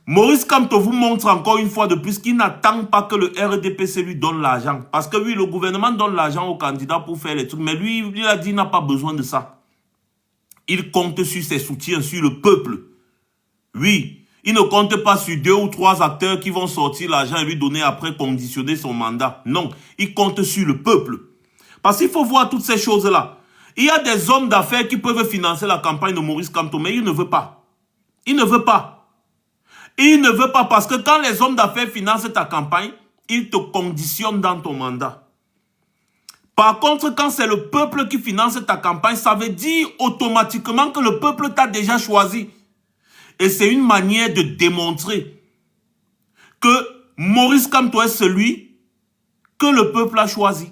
Maurice Kamto vous montre encore une fois de plus qu'il n'attend pas que le RDPC lui donne l'argent. Parce que oui, le gouvernement donne l'argent aux candidats pour faire les trucs. Mais lui, il a dit qu'il n'a pas besoin de ça. Il compte sur ses soutiens, sur le peuple. Oui, il ne compte pas sur 2 ou 3 acteurs qui vont sortir l'argent et lui donner après conditionner son mandat. Non, il compte sur le peuple. Parce qu'il faut voir toutes ces choses-là. Il y a des hommes d'affaires qui peuvent financer la campagne de Maurice Kamto, mais il ne veut pas. Il ne veut pas. Il ne veut pas parce que quand les hommes d'affaires financent ta campagne, ils te conditionnent dans ton mandat. Par contre, quand c'est le peuple qui finance ta campagne, ça veut dire automatiquement que le peuple t'a déjà choisi. Et c'est une manière de démontrer que Maurice Kamto est celui que le peuple a choisi.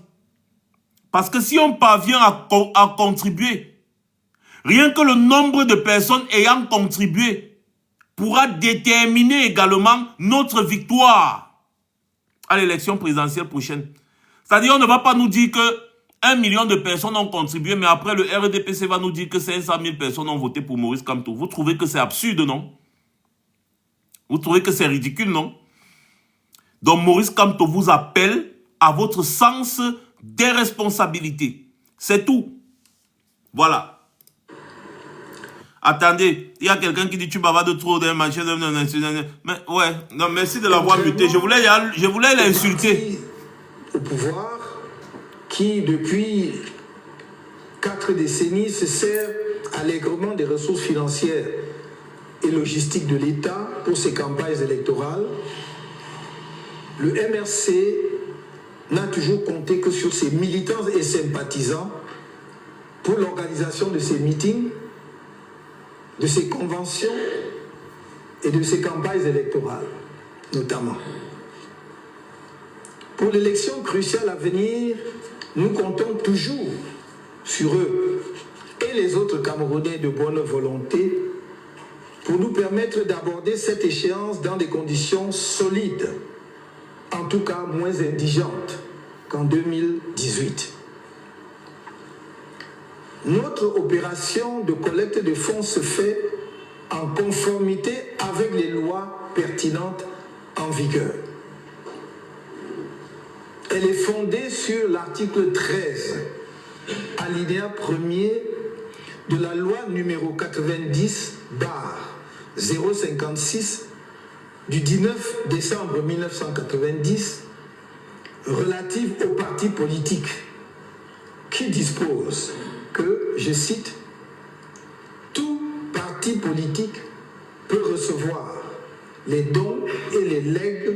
Parce que si on parvient à contribuer, rien que le nombre de personnes ayant contribué pourra déterminer également notre victoire à l'élection présidentielle prochaine. C'est-à-dire, on ne va pas nous dire que 1 million de personnes ont contribué, mais après le RDPC va nous dire que 500 000 personnes ont voté pour Maurice Kamto. Vous trouvez que c'est absurde, non? Vous trouvez que c'est ridicule, non? Donc Maurice Kamto vous appelle à votre sens des responsabilités. C'est tout. Voilà. Attendez, il y a quelqu'un qui dit tu bavardes de trop d'un machin. Mais ouais, non, merci de l'avoir muté. Je voulais l'insulter. Au pouvoir, qui depuis 4 décennies se sert allègrement des ressources financières et logistiques de l'État pour ses campagnes électorales, le MRC n'a toujours compté que sur ses militants et sympathisants pour l'organisation de ses meetings, de ses conventions et de ses campagnes électorales, notamment. Pour l'élection cruciale à venir, nous comptons toujours sur eux et les autres Camerounais de bonne volonté pour nous permettre d'aborder cette échéance dans des conditions solides, en tout cas moins indigentes qu'en 2018. Notre opération de collecte de fonds se fait en conformité avec les lois pertinentes en vigueur. Elle est fondée sur l'article 13, alinéa 1er de la loi numéro 90/056 du 19 décembre 1990 relative aux partis politiques qui dispose que, je cite, « Tout parti politique peut recevoir les dons et les legs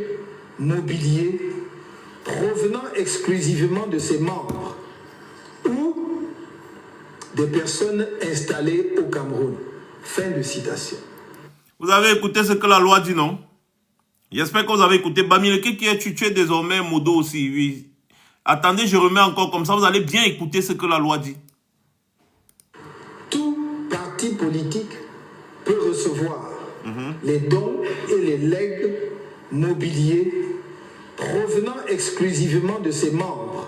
mobiliers provenant exclusivement de ses membres ou des personnes installées au Cameroun. » Fin de citation. Vous avez écouté ce que la loi dit, non? J'espère que vous avez écouté. Bamileke qui est tué désormais Modo aussi, oui. Attendez, je remets encore comme ça, vous allez bien écouter ce que la loi dit. Tout parti politique peut recevoir les dons et les legs mobiliers provenant exclusivement de ses membres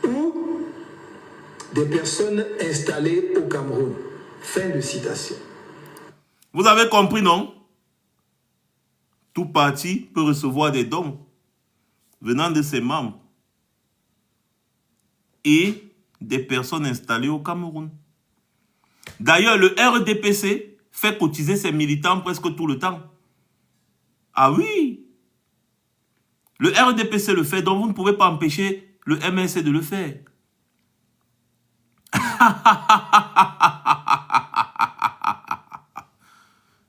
ou des personnes installées au Cameroun. Fin de citation. Vous avez compris, non? Tout parti peut recevoir des dons venant de ses membres et des personnes installées au Cameroun. D'ailleurs, le RDPC fait cotiser ses militants presque tout le temps. Ah oui! Le RDPC le fait, donc vous ne pouvez pas empêcher le MRC de le faire.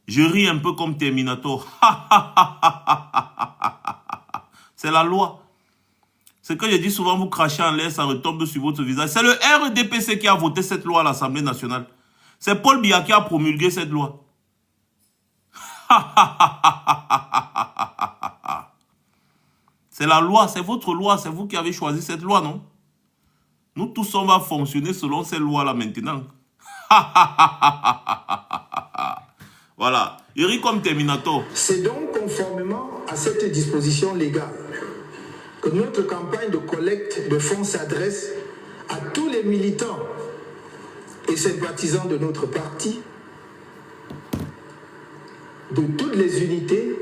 Je ris un peu comme Terminator. C'est la loi. Ce que je dis souvent, vous crachez en l'air, ça retombe sur votre visage. C'est le RDPC qui a voté cette loi à l'Assemblée nationale. C'est Paul Biya qui a promulgué cette loi. C'est la loi, c'est votre loi, c'est vous qui avez choisi cette loi, non? Nous tous, on va fonctionner selon cette loi-là maintenant. Voilà, il rit comme Terminator. C'est donc conformément à cette disposition légale que notre campagne de collecte de fonds s'adresse à tous les militants et sympathisants de notre parti, de toutes les unités,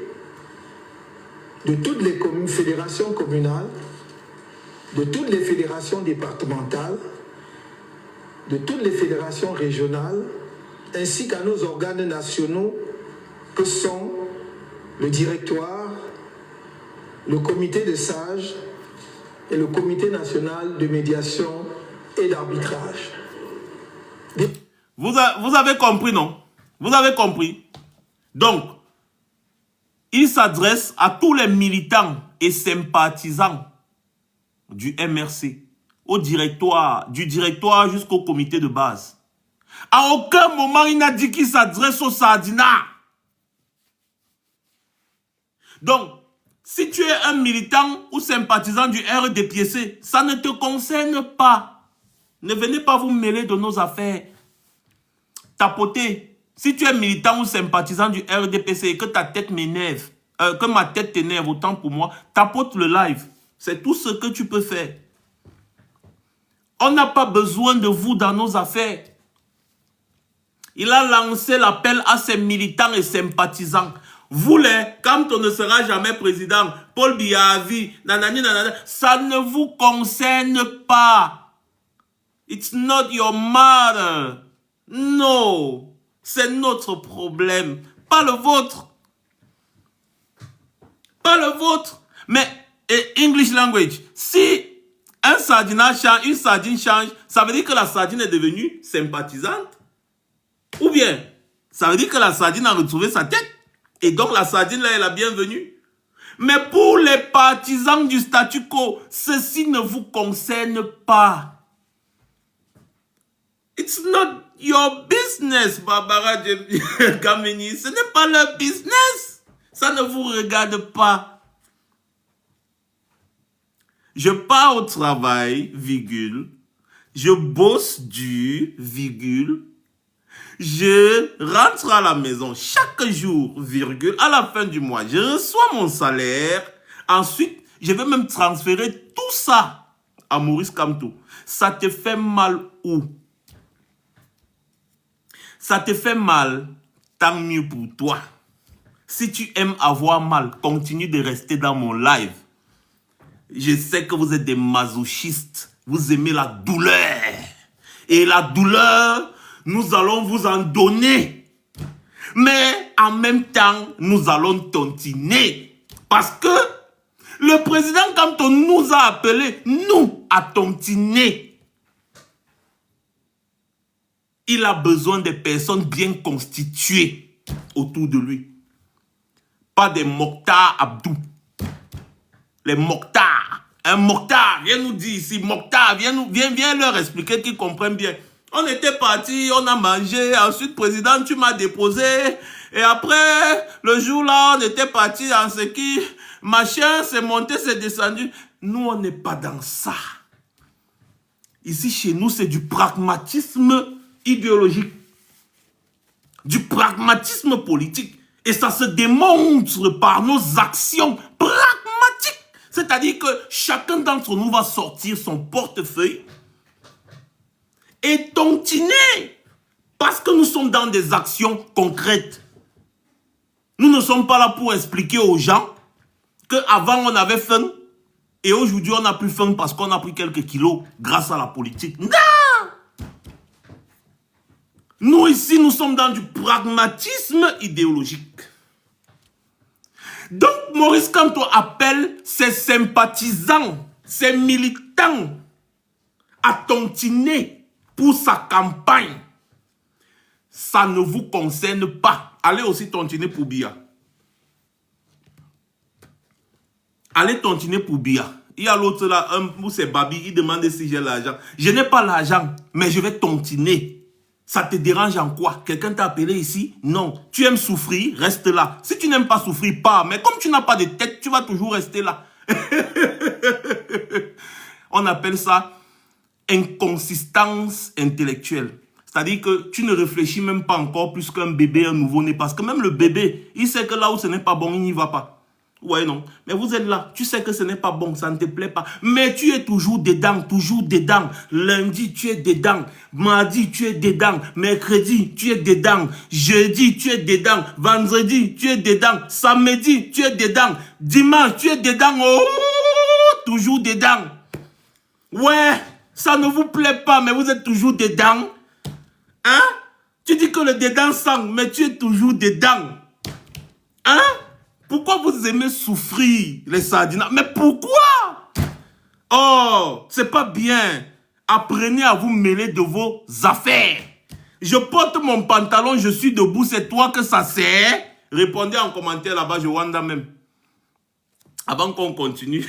de toutes les fédérations communales, de toutes les fédérations départementales, de toutes les fédérations régionales, ainsi qu'à nos organes nationaux que sont le directoire, le comité des sages et le comité national de médiation et d'arbitrage. Vous avez compris, non? Vous avez compris? Donc, il s'adresse à tous les militants et sympathisants du MRC, du directoire jusqu'au comité de base. À aucun moment, il n'a dit qu'il s'adresse aux sardinats. Donc, si tu es un militant ou sympathisant du RDPC, ça ne te concerne pas. Ne venez pas vous mêler de nos affaires. Tapotez. Si tu es militant ou sympathisant du RDPC et que ta tête m'énerve, que ma tête t'énerve autant pour moi, tapote le live. C'est tout ce que tu peux faire. On n'a pas besoin de vous dans nos affaires. Il a lancé l'appel à ses militants et sympathisants. Vous, quand on ne sera jamais président, Paul Biya à vie, nanani, nanana, ça ne vous concerne pas. It's not your matter. No. C'est notre problème. Pas le vôtre. Pas le vôtre. Mais, English language, si un sardinat change, une sardine change, ça veut dire que la sardine est devenue sympathisante? Ou bien, ça veut dire que la sardine a retrouvé sa tête? Et donc la sardine là est la bienvenue. Mais pour les partisans du statu quo, ceci ne vous concerne pas. It's not your business, Barbara Kameni. Ce n'est pas leur business. Ça ne vous regarde pas. Je pars au travail, virgule. Je bosse dur, virgule. Je rentre à la maison chaque jour, virgule, à la fin du mois. Je reçois mon salaire. Ensuite, je vais même transférer tout ça à Maurice Kamto. Ça te fait mal où? Ça te fait mal, tant mieux pour toi. Si tu aimes avoir mal, continue de rester dans mon live. Je sais que vous êtes des masochistes. Vous aimez la douleur. Et la douleur, nous allons vous en donner. Mais en même temps, nous allons tontiner. Parce que le président, quand on nous a appelés, nous, à tontiner, il a besoin de personnes bien constituées autour de lui. Pas des Mokhtar Abdou. Les Mokhtar. Un Mokhtar, viens nous dire ici, Mokhtar, viens leur expliquer qu'ils comprennent bien. On était partis, on a mangé, ensuite, président, tu m'as déposé. Et après, le jour là, on était partis en ce qui, machin, c'est monté, c'est descendu. Nous, on n'est pas dans ça. Ici, chez nous, c'est du pragmatisme idéologique. Du pragmatisme politique. Et ça se démontre par nos actions pragmatiques. C'est-à-dire que chacun d'entre nous va sortir son portefeuille et tontiner. Parce que nous sommes dans des actions concrètes. Nous ne sommes pas là pour expliquer aux gens qu'avant on avait faim et aujourd'hui on n'a plus faim parce qu'on a pris quelques kilos grâce à la politique. Non! Nous ici, nous sommes dans du pragmatisme idéologique. Donc Maurice Kamto appelle ses sympathisants, ses militants à tontiner pour sa campagne. Ça ne vous concerne pas. Allez aussi tontiner pour Biya. Allez tontiner pour Biya. Il y a l'autre là, où c'est Babi, il demande si j'ai l'argent. Je n'ai pas l'argent, mais je vais tontiner. Ça te dérange en quoi? Quelqu'un t'a appelé ici? Non. Tu aimes souffrir? Reste là. Si tu n'aimes pas souffrir, pars. Mais comme tu n'as pas de tête, tu vas toujours rester là. On appelle ça inconsistance intellectuelle. C'est-à-dire que tu ne réfléchis même pas encore plus qu'un bébé, un nouveau-né. Parce que même le bébé, il sait que là où ce n'est pas bon, il n'y va pas. Ouais, non. Mais vous êtes là. Tu sais que ce n'est pas bon, ça ne te plaît pas. Mais tu es toujours dedans, toujours dedans. Lundi, tu es dedans. Mardi, tu es dedans. Mercredi, tu es dedans. Jeudi, tu es dedans. Vendredi, tu es dedans. Samedi, tu es dedans. Dimanche, tu es dedans. Oh, toujours dedans. Ouais, ça ne vous plaît pas, mais vous êtes toujours dedans. Hein? Tu dis que le dedans sent, mais tu es toujours dedans. Hein? Pourquoi vous aimez souffrir, les sardines? Mais pourquoi? Oh, c'est pas bien. Apprenez à vous mêler de vos affaires. Je porte mon pantalon, je suis debout, c'est toi que ça sert? Répondez en commentaire là-bas, je wanda même. Avant qu'on continue.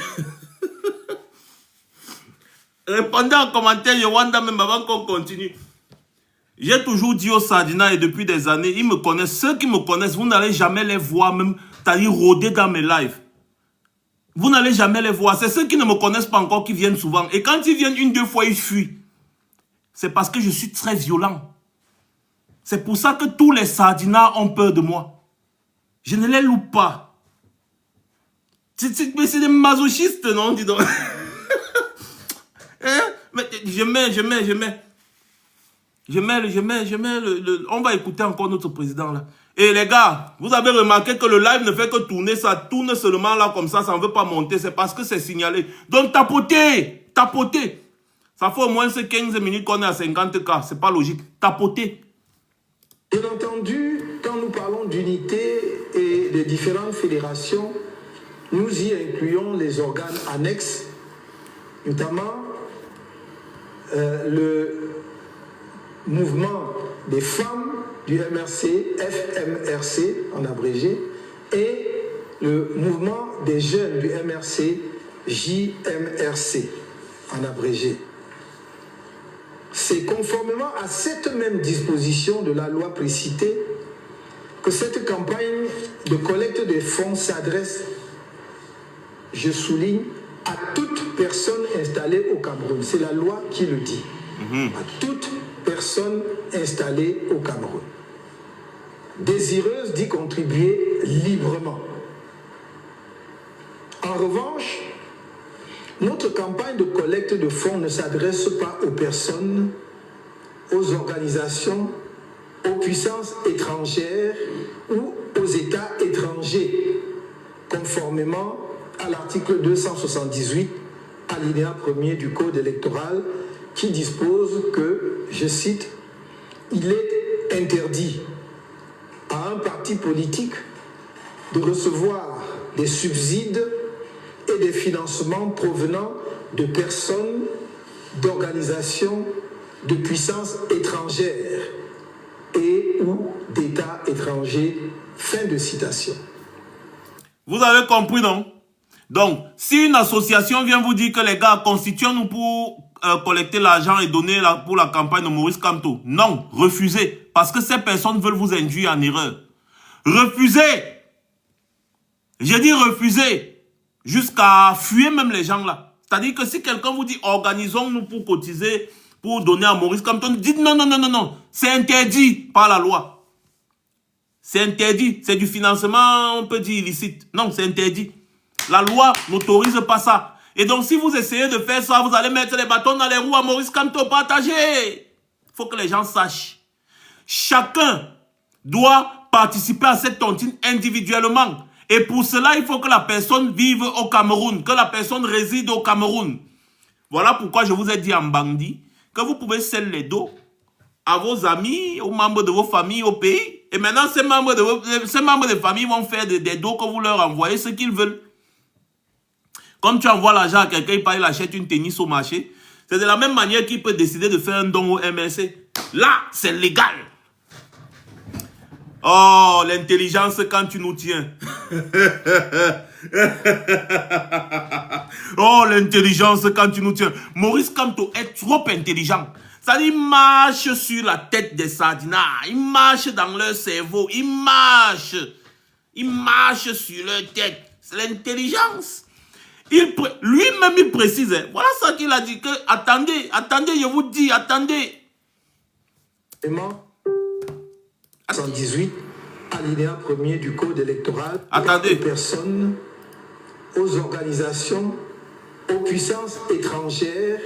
Répondez en commentaire, je wanda même avant qu'on continue. J'ai toujours dit aux Sardina et depuis des années, ils me connaissent. Ceux qui me connaissent, vous n'allez jamais les voir même, c'est-à-dire rôder dans mes lives. Vous n'allez jamais les voir. C'est ceux qui ne me connaissent pas encore qui viennent souvent. Et quand ils viennent une, deux fois, ils fuient. C'est parce que je suis très violent. C'est pour ça que tous les Sardinas ont peur de moi. Je ne les loupe pas. Mais c'est des masochistes, non? Dis donc. Hein? Mais je mets on va écouter encore notre président là. Et les gars, vous avez remarqué que le live ne fait que tourner, ça tourne seulement là comme ça ne veut pas monter, c'est parce que c'est signalé. Donc tapotez, tapotez. Ça fait au moins ces 15 minutes qu'on est à 50K, c'est pas logique. Tapotez. Bien entendu, quand nous parlons d'unité et des différentes fédérations, nous y incluons les organes annexes, notamment le mouvement des femmes du MRC, FMRC en abrégé, et le mouvement des jeunes du MRC, JMRC en abrégé. C'est conformément à cette même disposition de la loi précitée que cette campagne de collecte de fonds s'adresse, je souligne, à toute personne installée au Cameroun. C'est la loi qui le dit. À toute personne installée au Cameroun, désireuse d'y contribuer librement. En revanche, notre campagne de collecte de fonds ne s'adresse pas aux personnes, aux organisations, aux puissances étrangères ou aux États étrangers, conformément à l'article 278, alinéa 1er du Code électoral, qui dispose que, je cite, « Il est interdit à un parti politique de recevoir des subsides et des financements provenant de personnes, d'organisations, de puissances étrangères et ou d'États étrangers. » Fin de citation. Vous avez compris, non? Donc, si une association vient vous dire que les gars, constituons-nous pour collecter l'argent et donner pour la campagne de Maurice Kamto, non, refusez. Parce que ces personnes veulent vous induire en erreur. Refusez. J'ai dit refusez. Jusqu'à fuir même les gens là. C'est-à-dire que si quelqu'un vous dit organisons-nous pour cotiser, pour donner à Maurice Kamto, dites non, non, non, non, non. C'est interdit par la loi. C'est interdit. C'est du financement, on peut dire illicite. Non, c'est interdit. La loi n'autorise pas ça. Et donc, si vous essayez de faire ça, vous allez mettre les bâtons dans les roues à Maurice Kamto. Partagez. Il faut que les gens sachent. Chacun doit participer à cette tontine individuellement. Et pour cela, il faut que la personne vive au Cameroun, que la personne réside au Cameroun. Voilà pourquoi je vous ai dit en bandit que vous pouvez sceller les dos à vos amis, aux membres de vos familles au pays. Et maintenant, ces membres de famille vont faire des dos que vous leur envoyez ce qu'ils veulent. Comme tu envoies l'argent à quelqu'un, il achète une tennis au marché. C'est de la même manière qu'il peut décider de faire un don au MRC. Là, c'est légal. Oh, l'intelligence quand tu nous tiens. Oh, l'intelligence quand tu nous tiens. Maurice Kamto est trop intelligent. Ça dit, il marche sur la tête des Sardinas. Il marche dans leur cerveau. Il marche sur leur tête. C'est l'intelligence. Lui-même, il précise. Voilà ça qu'il a dit. Que, attendez, je vous dis, attendez. 118, alinéa 1er du Code électoral. Attendez. Personne aux organisations, aux puissances étrangères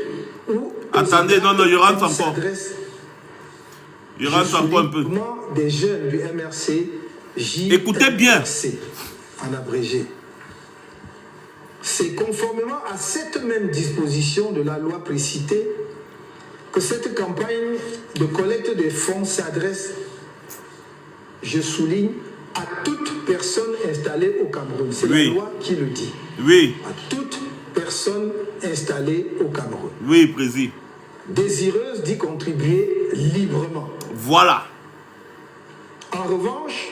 ou... Attendez, non, je rentre encore. Je rentre encore un peu. Des jeunes du MRC, écoutez bien. En abrégé. C'est conformément à cette même disposition de la loi précitée que cette campagne de collecte de fonds s'adresse, je souligne, à toute personne installée au Cameroun. C'est la loi qui le dit. Oui. À toute personne installée au Cameroun. Oui, président. Désireuse d'y contribuer librement. Voilà. En revanche,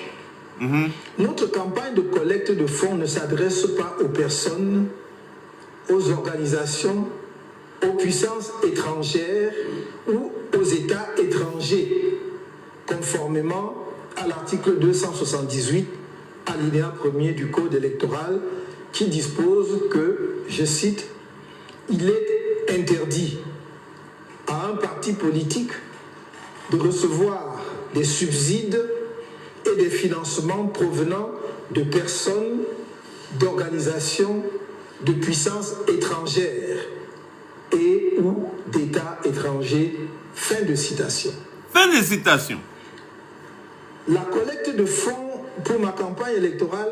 notre campagne de collecte de fonds ne s'adresse pas aux personnes, aux organisations, aux puissances étrangères ou aux États étrangers, conformément à l'article 278, alinéa 1er du Code électoral, qui dispose que, je cite, « Il est interdit à un parti politique de recevoir des subsides et des financements provenant de personnes, d'organisations, de puissances étrangères et ou d'États étrangers. » Fin de citation. Fin de citation. La collecte de fonds pour ma campagne électorale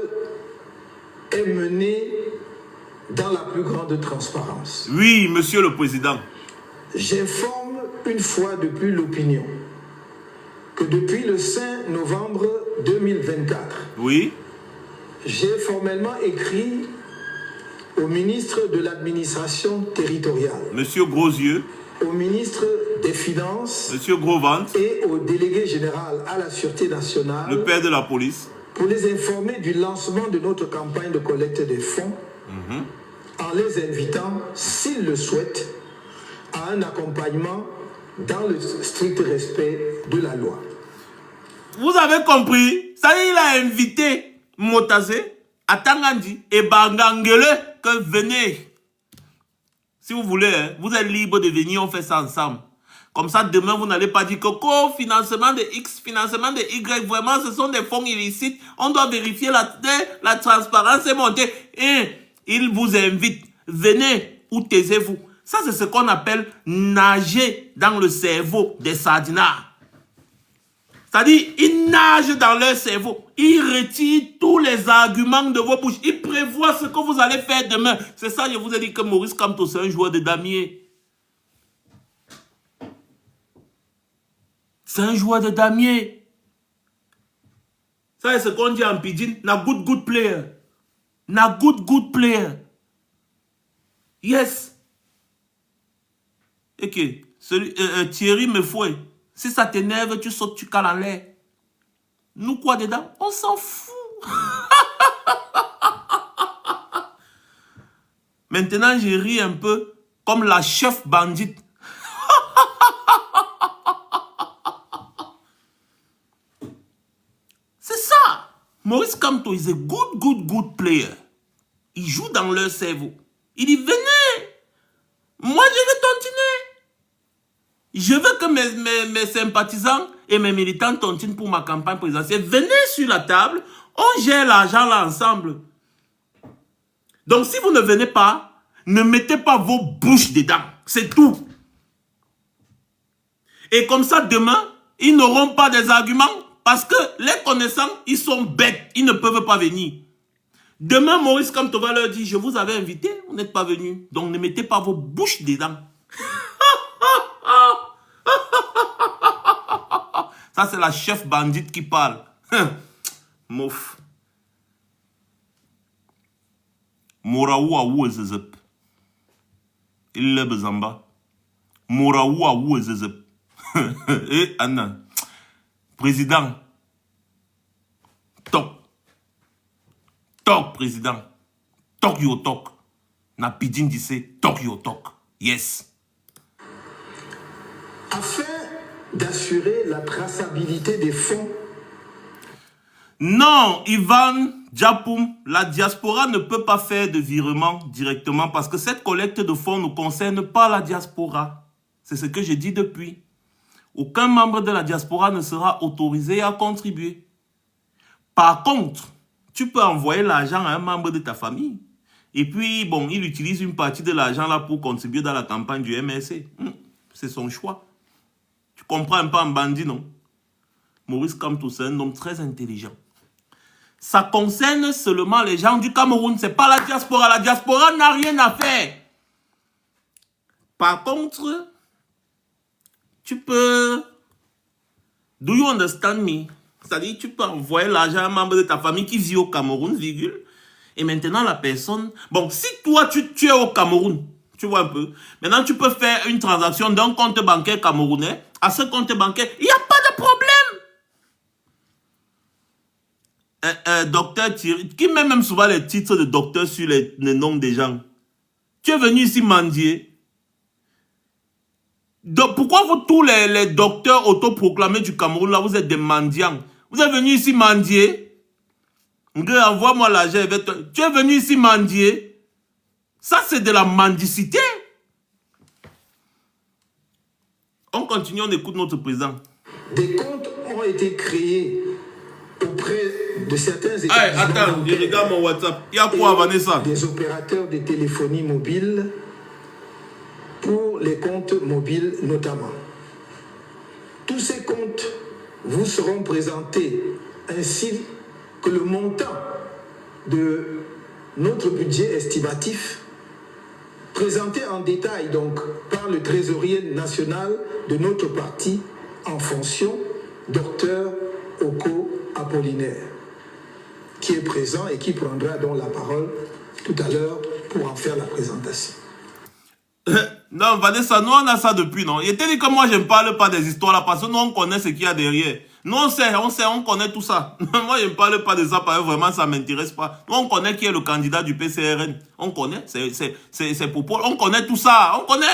est menée dans la plus grande transparence. Oui, monsieur le président. J'informe une fois de plus l'opinion que depuis le 5 novembre 2024, oui, j'ai formellement écrit au ministre de l'administration territoriale, monsieur Grosieux, au ministre des Finances, monsieur Gros-Ventre, et au délégué général à la Sûreté nationale, le père de la police, pour les informer du lancement de notre campagne de collecte des fonds, en les invitant, s'ils le souhaitent, à un accompagnement dans le strict respect de la loi. Vous avez compris? Ça, il a invité Motazé à Tangandi et Bangangele que venez. Si vous voulez, hein, vous êtes libre de venir, on fait ça ensemble. Comme ça, demain, vous n'allez pas dire que financement de X, financement de Y, vraiment, ce sont des fonds illicites. On doit vérifier la transparence et monter. Et il vous invite. Venez ou taisez-vous. Ça, c'est ce qu'on appelle nager dans le cerveau des sardinards. C'est-à-dire, ils nagent dans leur cerveau. Ils retirent tous les arguments de vos bouches. Ils prévoient ce que vous allez faire demain. C'est ça, je vous ai dit que Maurice Kamto, c'est un joueur de damier. C'est un joueur de damier. Ça, c'est ce qu'on dit en pidgin. Na good player. Na good player. Yes. Ok. Thierry me fouet. Si ça t'énerve, tu sautes, tu cales en l'air. Nous, quoi dedans? On s'en fout. Maintenant, je ris un peu comme la chef bandite. C'est ça. Maurice Kamto is a good player. Il joue dans leur cerveau. Il dit, venez. Moi, je vais tontiner. Je veux que mes sympathisants et mes militants tontinent pour ma campagne présidentielle. Venez sur la table, on gère l'argent là ensemble. Donc si vous ne venez pas, ne mettez pas vos bouches dedans. C'est tout. Et comme ça, demain, ils n'auront pas des arguments parce que les connaissants, ils sont bêtes. Ils ne peuvent pas venir. Demain, Maurice Kamto va leur dire, je vous avais invité, vous n'êtes pas venus. Donc ne mettez pas vos bouches dedans. Ça, c'est la chef bandite qui parle. Mouf. Moraou a ou ezezep. Il le bezamba. Moraou a ou ezezep. Eh, Anna. Président. Tok. Tok, président. Tok yo tok. Na pidin dise, tok yo tok. Yes. Afin d'assurer la traçabilité des fonds. Non, Ivan Djapoum, la diaspora ne peut pas faire de virement directement parce que cette collecte de fonds ne concerne pas la diaspora. C'est ce que j'ai dit depuis. Aucun membre de la diaspora ne sera autorisé à contribuer. Par contre, tu peux envoyer l'argent à un membre de ta famille Et puis, bon, il utilise une partie de l'argent là pour contribuer dans la campagne du MRC. C'est son choix. Tu comprends un peu en bandit, non? Maurice Kamto, c'est un homme très intelligent. Ça concerne seulement les gens du Cameroun. C'est pas la diaspora. La diaspora n'a rien à faire. Par contre, tu peux... Do you understand me? C'est-à-dire, tu peux envoyer l'argent à un membre de ta famille qui vit au Cameroun, virgule. Et maintenant, la personne... Bon, si toi, tu es au Cameroun, tu vois un peu. Maintenant, tu peux faire une transaction d'un compte bancaire camerounais à ce compte bancaire. Il n'y a pas de problème. Docteur Thierry, qui met même souvent les titres de docteur sur les noms des gens. Tu es venu ici mendier. Donc, pourquoi vous, tous les docteurs autoproclamés du Cameroun, là, vous êtes des mendiants? Vous êtes venu ici mendier? Envoie-moi l'argent. Tu es venu ici mendier? Ça, c'est de la mendicité. On continue, on écoute notre président. Des comptes ont été créés auprès de certains établissements. Attends, je regarde mon WhatsApp. Il y a quoi, Vanessa? Des opérateurs de téléphonie mobile pour les comptes mobiles notamment. Tous ces comptes vous seront présentés ainsi que le montant de notre budget estimatif présenté en détail donc par le trésorier national de notre parti en fonction, Dr Oko Apollinaire, qui est présent et qui prendra donc la parole tout à l'heure pour en faire la présentation. Non, Vanessa, nous on a ça depuis, non? Il te dit que moi je ne parle pas des histoires là parce que nous on connaît ce qu'il y a derrière. Nous on connaît tout ça. Moi je ne parle pas de ça parce que vraiment ça ne m'intéresse pas. Nous on connaît qui est le candidat du PCRN. On connaît, c'est pour Paul. On connaît tout ça. On connaît.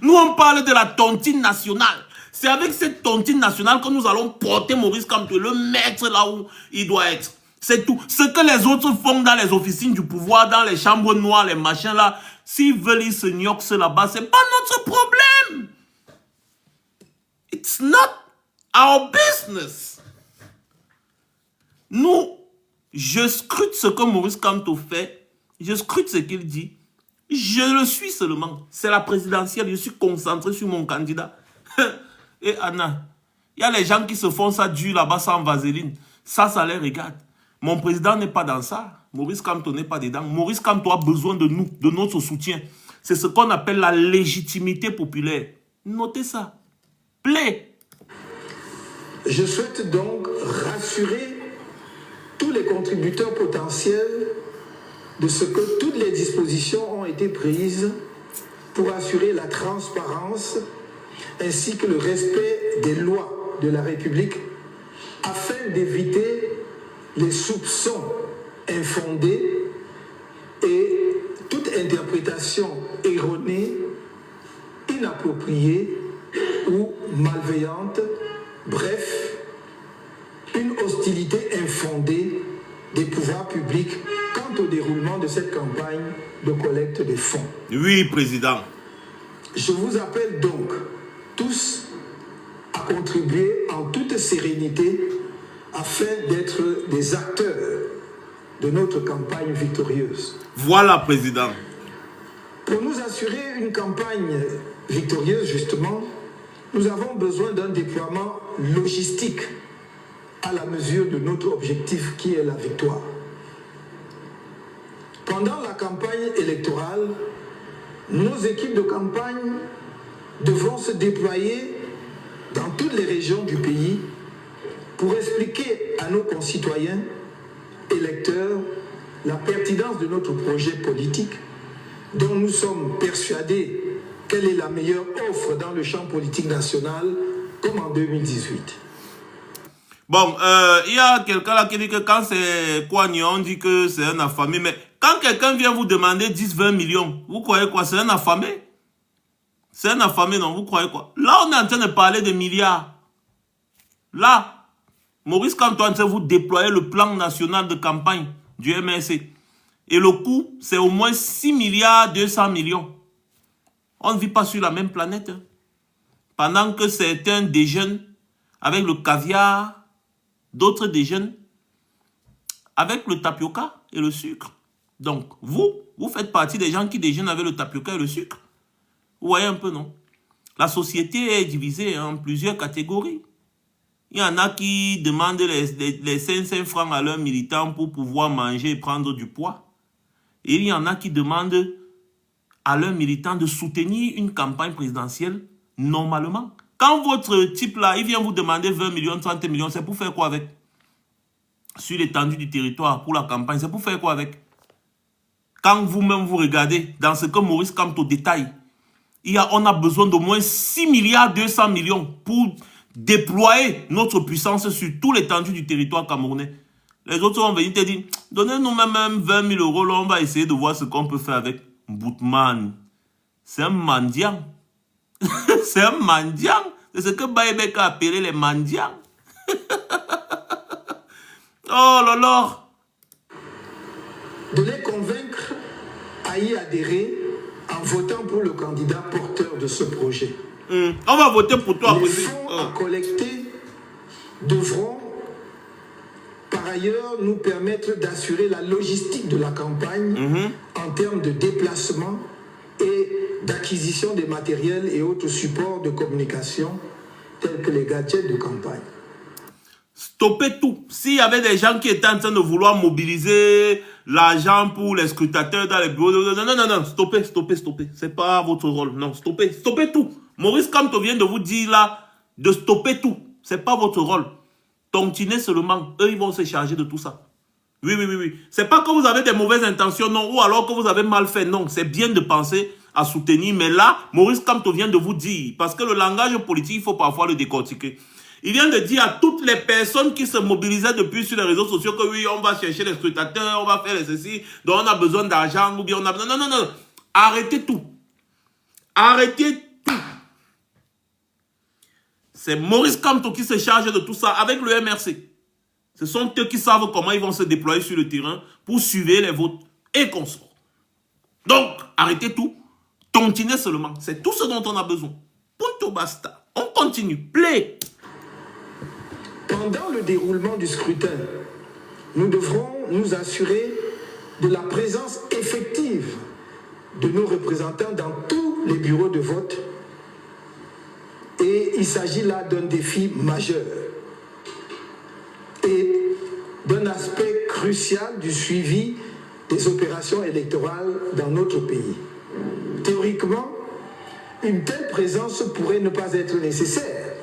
Nous on parle de la tontine nationale. C'est avec cette tontine nationale que nous allons porter Maurice Kamto, le mettre là où il doit être. C'est tout. Ce que les autres font dans les officines du pouvoir, dans les chambres noires, les machins là, s'ils veulent, ils se gnoxent là-bas, c'est pas notre problème. It's not our business. Nous, je scrute ce que Maurice Kamto fait, je scrute ce qu'il dit, je le suis seulement. C'est la présidentielle, je suis concentré sur mon candidat. Et Anna, il y a les gens qui se font ça dur là-bas sans vaseline. Ça les regarde. Mon président n'est pas dans ça. Maurice Kamto n'est pas dedans. Maurice Kamto a besoin de nous, de notre soutien. C'est ce qu'on appelle la légitimité populaire. Notez ça. Play. Je souhaite donc rassurer tous les contributeurs potentiels de ce que toutes les dispositions ont été prises pour assurer la transparence ainsi que le respect des lois de la République afin d'éviter les soupçons infondés et toute interprétation erronée, inappropriée ou malveillante, bref, une hostilité infondée des pouvoirs publics quant au déroulement de cette campagne de collecte de fonds. Oui, président. Je vous appelle donc tous à contribuer en toute sérénité afin d'être des acteurs de notre campagne victorieuse. Voilà, président. Pour nous assurer une campagne victorieuse, justement, nous avons besoin d'un déploiement logistique à la mesure de notre objectif qui est la victoire. Pendant la campagne électorale, nos équipes de campagne devront se déployer dans toutes les régions du pays pour expliquer à nos concitoyens électeurs la pertinence de notre projet politique dont nous sommes persuadés qu'elle est la meilleure offre dans le champ politique national comme en 2018. Bon, il y a quelqu'un là qui dit que quand c'est Kouagny, on dit que c'est un affamé. Mais quand quelqu'un vient vous demander 10-20 millions, vous croyez quoi? C'est un affamé? C'est un affamé, non? Vous croyez quoi? Là, on est en train de parler de milliards. Là, Maurice Kamto est en train de vous déployer le plan national de campagne du MRC. Et le coût, c'est au moins 6 milliards 200 millions. On ne vit pas sur la même planète. Hein. Pendant que certains déjeunent avec le caviar, d'autres déjeunent avec le tapioca et le sucre. Donc, vous faites partie des gens qui déjeunent avec le tapioca et le sucre. Vous voyez un peu, non? La société est divisée en plusieurs catégories. Il y en a qui demandent les 500 francs à leurs militants pour pouvoir manger et prendre du poids. Et il y en a qui demandent à leurs militants de soutenir une campagne présidentielle normalement. Quand votre type là, il vient vous demander 20 millions, 30 millions, c'est pour faire quoi avec? Sur l'étendue du territoire pour la campagne, c'est pour faire quoi avec? Quand vous-même vous regardez dans ce que Maurice Kamto détaille, on a besoin d'au moins 6 milliards 200 millions pour déployer notre puissance sur tout l'étendue du territoire camerounais. Les autres vont venir te dire, donnez-nous même 20 000 euros, là on va essayer de voir ce qu'on peut faire avec. Boutman, c'est un mendiant. C'est un mendiant. C'est ce que Baïbek a appelé les mendiants. Oh là là. De les convaincre à y adhérer en votant pour le candidat porteur de ce projet. On va voter pour toi. Les fonds à collecter devront par ailleurs nous permettre d'assurer la logistique de la campagne en termes de déplacement et d'acquisition des matériels et autres supports de communication tels que les gadgets de campagne. Stoppez tout. S'il y avait des gens qui étaient en train de vouloir mobiliser l'argent pour les scrutateurs dans les bureaux, non, stoppez. C'est pas votre rôle. Non, stoppez tout. Maurice Kamto vient de vous dire là de stopper tout. C'est pas votre rôle. Continuez seulement. Eux, ils vont se charger de tout ça. Oui. C'est pas que vous avez des mauvaises intentions, non, ou alors que vous avez mal fait, non. C'est bien de penser à soutenir. Mais là, Maurice Kamto vient de vous dire, parce que le langage politique, il faut parfois le décortiquer. Il vient de dire à toutes les personnes qui se mobilisaient depuis sur les réseaux sociaux que oui, on va chercher les scrutateurs, on va faire les ceci, donc on a besoin d'argent, ou bien on a... Non. Arrêtez tout. Arrêtez tout. C'est Maurice Kamto qui se charge de tout ça avec le MRC. Ce sont eux qui savent comment ils vont se déployer sur le terrain pour suivre les votes et consorts. Donc, arrêtez tout. Continuez seulement. C'est tout ce dont on a besoin. Punto basta. On continue. Play. Pendant le déroulement du scrutin, nous devrons nous assurer de la présence effective de nos représentants dans tous les bureaux de vote. Et il s'agit là d'un défi majeur et d'un aspect crucial du suivi des opérations électorales dans notre pays. Théoriquement, une telle présence pourrait ne pas être nécessaire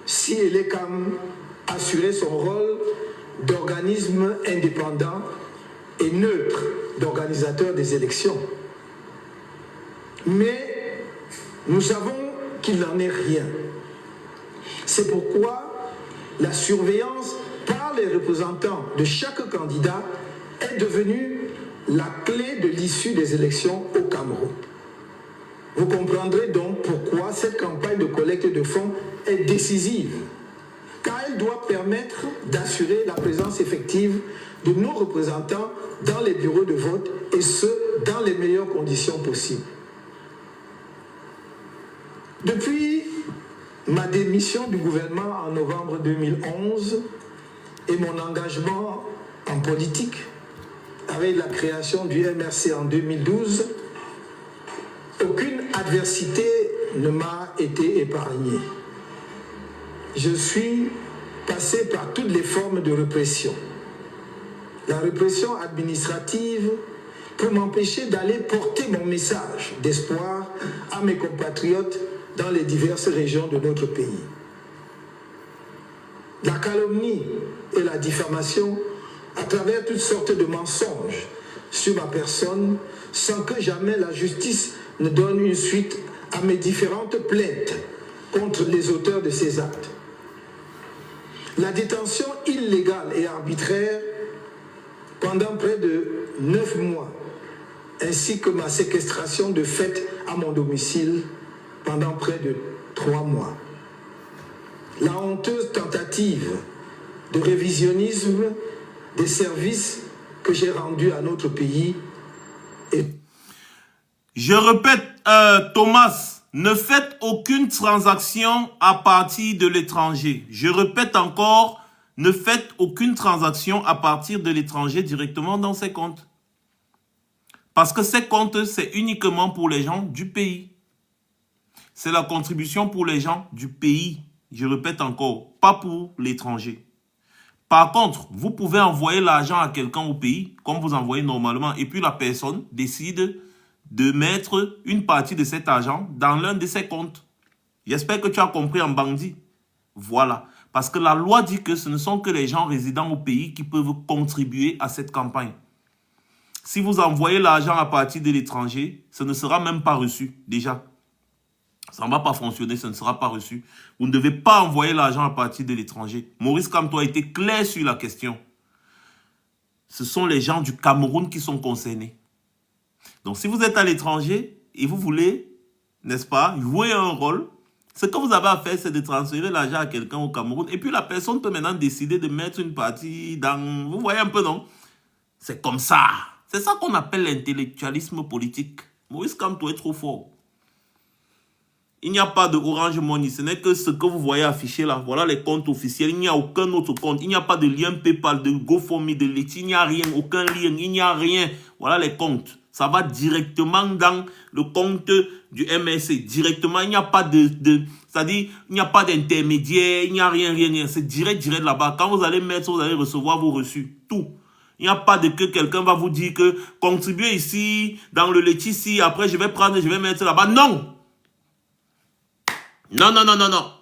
si elle est comme assurer son rôle d'organisme indépendant et neutre d'organisateur des élections. Mais nous savons qu'il n'en est rien. C'est pourquoi la surveillance par les représentants de chaque candidat est devenue la clé de l'issue des élections au Cameroun. Vous comprendrez donc pourquoi cette campagne de collecte de fonds est décisive, car elle doit permettre d'assurer la présence effective de nos représentants dans les bureaux de vote, et ce, dans les meilleures conditions possibles. Depuis ma démission du gouvernement en novembre 2011 et mon engagement en politique avec la création du MRC en 2012, aucune adversité ne m'a été épargnée. Je suis passé par toutes les formes de répression. La répression administrative pour m'empêcher d'aller porter mon message d'espoir à mes compatriotes dans les diverses régions de notre pays. La calomnie et la diffamation à travers toutes sortes de mensonges sur ma personne sans que jamais la justice ne donne une suite à mes différentes plaintes contre les auteurs de ces actes. La détention illégale et arbitraire pendant près de 9 mois, ainsi que ma séquestration de fait à mon domicile pendant près de 3 mois. La honteuse tentative de révisionnisme des services que j'ai rendus à notre pays. Je répète, Thomas, ne faites aucune transaction à partir de l'étranger. Je répète encore, ne faites aucune transaction à partir de l'étranger directement dans ses comptes. Parce que ces comptes, c'est uniquement pour les gens du pays. C'est la contribution pour les gens du pays. Je répète encore, pas pour l'étranger. Par contre, vous pouvez envoyer l'argent à quelqu'un au pays, comme vous envoyez normalement, et puis la personne décide de mettre une partie de cet argent dans l'un de ses comptes. J'espère que tu as compris en bandit. Voilà. Parce que la loi dit que ce ne sont que les gens résidant au pays qui peuvent contribuer à cette campagne. Si vous envoyez l'argent à partir de l'étranger, ce ne sera même pas reçu, déjà. Ça ne va pas fonctionner, ça ne sera pas reçu. Vous ne devez pas envoyer l'argent à partir de l'étranger. Maurice Kamto a été clair sur la question. Ce sont les gens du Cameroun qui sont concernés. Donc, si vous êtes à l'étranger et vous voulez, n'est-ce pas, jouer un rôle, ce que vous avez à faire, c'est de transférer l'argent à quelqu'un au Cameroun. Et puis, la personne peut maintenant décider de mettre une partie dans... Vous voyez un peu, non? C'est comme ça. C'est ça qu'on appelle l'intellectualisme politique. Maurice Kamto est trop fort. Il n'y a pas de Orange Money. Ce n'est que ce que vous voyez affiché là. Voilà les comptes officiels. Il n'y a aucun autre compte. Il n'y a pas de lien PayPal, de GoFundMe, de Leti. Il n'y a rien. Aucun lien. Il n'y a rien. Voilà les comptes. Ça va directement dans le compte du MRC. Directement. Il n'y a pas c'est-à-dire, il n'y a pas d'intermédiaire. Il n'y a rien, rien. C'est direct là-bas. Quand vous allez mettre, vous allez recevoir vos reçus. Tout. Il n'y a pas de que quelqu'un va vous dire que contribuez ici, dans le Leti ici. Après, je vais prendre, je vais mettre là-bas. Non! Non, non, non, non, non.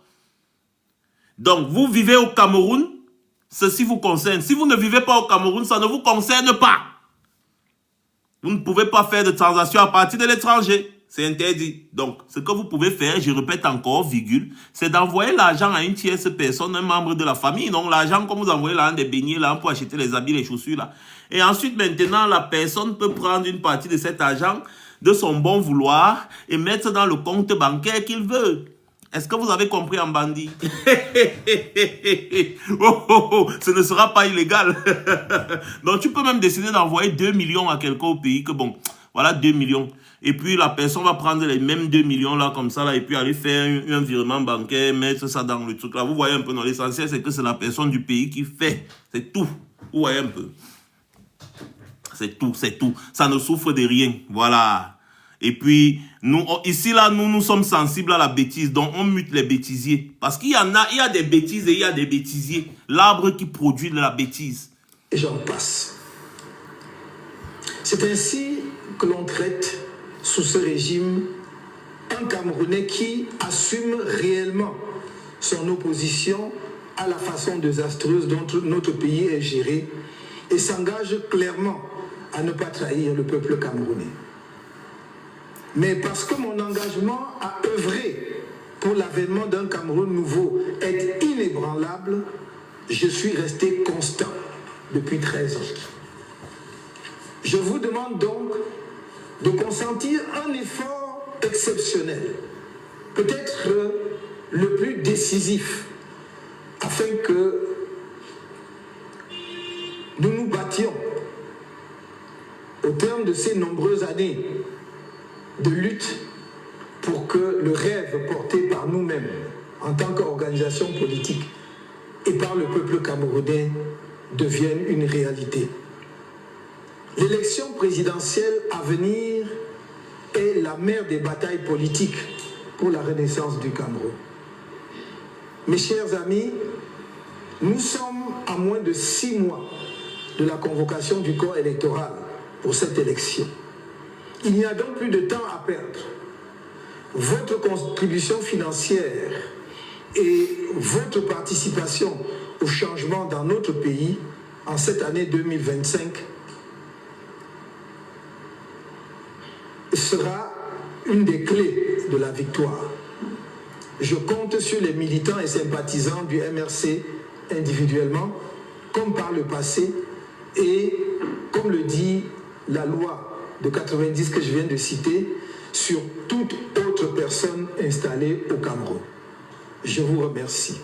Donc, vous vivez au Cameroun, ceci vous concerne. Si vous ne vivez pas au Cameroun, ça ne vous concerne pas. Vous ne pouvez pas faire de transactions à partir de l'étranger. C'est interdit. Donc, ce que vous pouvez faire, je répète encore, virgule, c'est d'envoyer l'argent à une tierce personne, un membre de la famille. Donc, l'argent, comme vous envoyez l'argent des beignets, là, pour acheter les habits, les chaussures, là. Et ensuite, maintenant, la personne peut prendre une partie de cet argent, de son bon vouloir, et mettre dans le compte bancaire qu'il veut. Est-ce que vous avez compris en bandit? Ce ne sera pas illégal. Donc, tu peux même décider d'envoyer 2 millions à quelqu'un au pays que bon, voilà 2 millions. Et puis, la personne va prendre les mêmes 2 millions là, comme ça, là, et puis aller faire un virement bancaire, mettre ça dans le truc là. Vous voyez un peu, dans l'essentiel, c'est que c'est la personne du pays qui fait. C'est tout. Vous voyez un peu. C'est tout, c'est tout. Ça ne souffre de rien. Voilà. Et puis, nous, ici, là, nous sommes sensibles à la bêtise. Donc, on mute les bêtisiers. Parce qu'il y en a, il y a des bêtises et il y a des bêtisiers. L'arbre qui produit de la bêtise. Et j'en passe. C'est ainsi que l'on traite, sous ce régime, un Camerounais qui assume réellement son opposition à la façon désastreuse dont notre pays est géré et s'engage clairement à ne pas trahir le peuple camerounais. Mais parce que mon engagement à œuvrer pour l'avènement d'un Cameroun nouveau est inébranlable, je suis resté constant depuis 13 ans. Je vous demande donc de consentir un effort exceptionnel, peut-être le plus décisif, afin que nous nous battions au terme de ces nombreuses années de lutte pour que le rêve porté par nous-mêmes en tant qu'organisation politique et par le peuple camerounais devienne une réalité. L'élection présidentielle à venir est la mère des batailles politiques pour la renaissance du Cameroun. Mes chers amis, nous sommes à moins de 6 mois de la convocation du corps électoral pour cette élection. Il n'y a donc plus de temps à perdre. Votre contribution financière et votre participation au changement dans notre pays en cette année 2025 sera une des clés de la victoire. Je compte sur les militants et sympathisants du MRC individuellement, comme par le passé, et comme le dit la loi de 90 que je viens de citer, sur toute autre personne installée au Cameroun. Je vous remercie.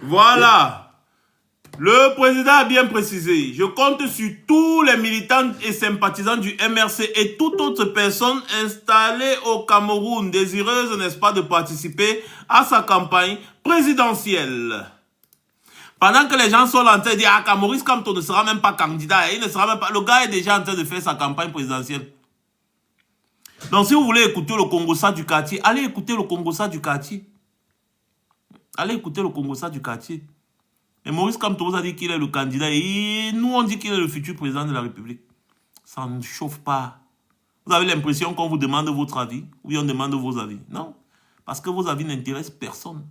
Voilà. Le président a bien précisé. Je compte sur tous les militants et sympathisants du MRC et toute autre personne installée au Cameroun, désireuse, n'est-ce pas, de participer à sa campagne présidentielle. Pendant que les gens sont en train de dire, ah, Maurice Kamto ne sera même pas candidat, il ne sera même pas, le gars est déjà en train de faire sa campagne présidentielle. Donc si vous voulez écouter le Congossa du quartier, allez écouter le Congossa du quartier. Allez écouter le Congossa du quartier. Et Maurice Kamto vous a dit qu'il est le candidat et nous on dit qu'il est le futur président de la République. Ça ne chauffe pas. Vous avez l'impression qu'on vous demande votre avis ou bien on demande vos avis. Non, parce que vos avis n'intéressent personne.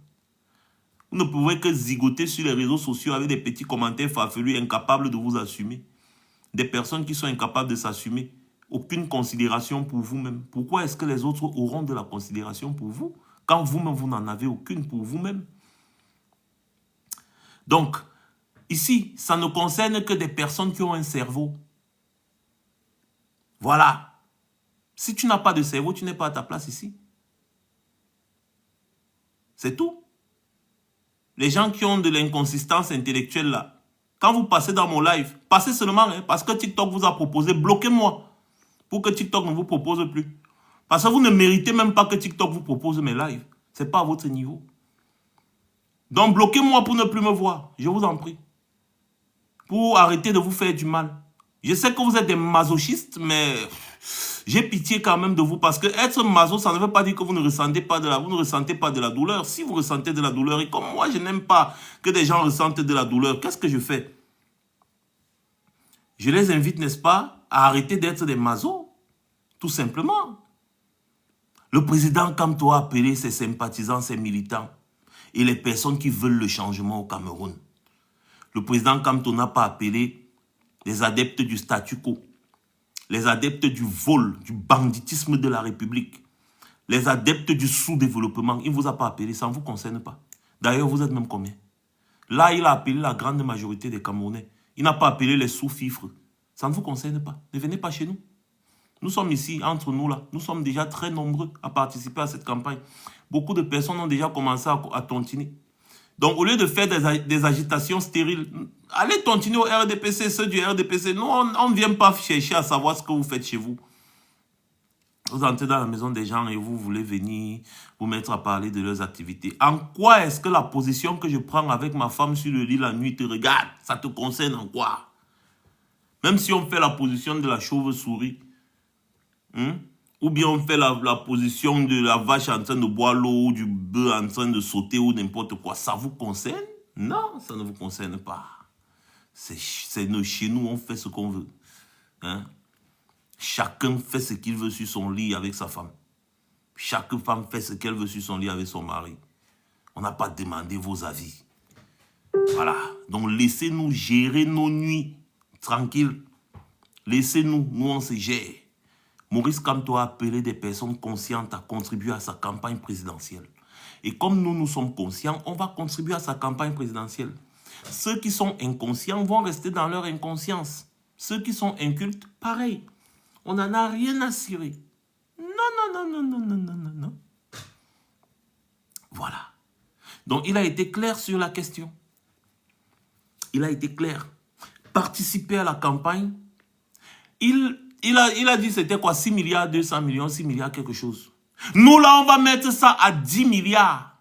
Vous ne pouvez que zigoter sur les réseaux sociaux avec des petits commentaires farfelus incapables de vous assumer. Des personnes qui sont incapables de s'assumer. Aucune considération pour vous-même. Pourquoi est-ce que les autres auront de la considération pour vous quand vous-même vous n'en avez aucune pour vous-même? Donc, ici, ça ne concerne que des personnes qui ont un cerveau. Voilà. Si tu n'as pas de cerveau, tu n'es pas à ta place ici. C'est tout. Les gens qui ont de l'inconsistance intellectuelle là, quand vous passez dans mon live, passez seulement, hein, parce que TikTok vous a proposé, bloquez-moi, pour que TikTok ne vous propose plus. Parce que vous ne méritez même pas que TikTok vous propose mes lives. Ce n'est pas à votre niveau. Donc bloquez-moi pour ne plus me voir, je vous en prie. Pour arrêter de vous faire du mal. Je sais que vous êtes des masochistes, mais j'ai pitié quand même de vous. Parce que être maso, ça ne veut pas dire que vous ne ressentez pas de la douleur. Si vous ressentez de la douleur, et comme moi je n'aime pas que des gens ressentent de la douleur, qu'est-ce que je fais? Je les invite, n'est-ce pas, à arrêter d'être des masos. Tout simplement. Le président Kamto a appelé ses sympathisants, ses militants et les personnes qui veulent le changement au Cameroun. Le président Kamto n'a pas appelé les adeptes du statu quo, les adeptes du vol, du banditisme de la République, les adeptes du sous-développement. Il ne vous a pas appelé, ça ne vous concerne pas. D'ailleurs, vous êtes même combien? Là, il a appelé la grande majorité des Camerounais. Il n'a pas appelé les sous-fifres. Ça ne vous concerne pas. Ne venez pas chez nous. Nous sommes ici, entre nous là. Nous sommes déjà très nombreux à participer à cette campagne. Beaucoup de personnes ont déjà commencé à tontiner. Donc, au lieu de faire des agitations stériles, allez tontiner au RDPC, ceux du RDPC. Nous, on ne vient pas chercher à savoir ce que vous faites chez vous. Vous entrez dans la maison des gens et vous voulez venir vous mettre à parler de leurs activités. En quoi est-ce que la position que je prends avec ma femme sur le lit la nuit te regarde? Ça te concerne en quoi? Même si on fait la position de la chauve-souris, ou bien on fait la position de la vache en train de boire l'eau, ou du bœuf en train de sauter, ou n'importe quoi, ça vous concerne? Non, ça ne vous concerne pas. C'est chez nous, on fait ce qu'on veut. Hein? Chacun fait ce qu'il veut sur son lit avec sa femme. Chaque femme fait ce qu'elle veut sur son lit avec son mari. On n'a pas demandé vos avis. Voilà. Donc laissez-nous gérer nos nuits tranquilles. Laissez-nous, nous on se gère. Maurice Kamto a appelé des personnes conscientes à contribuer à sa campagne présidentielle. Et comme nous sommes conscients, on va contribuer à sa campagne présidentielle. Ceux qui sont inconscients vont rester dans leur inconscience. Ceux qui sont incultes, pareil. On n'en a rien à cirer. Non. Voilà. Donc, il a été clair sur la question. Il a été clair. Participer à la campagne, il a dit c'était quoi, 6 milliards, 200 millions, 6 milliards quelque chose. Nous là, on va mettre ça à 10 milliards.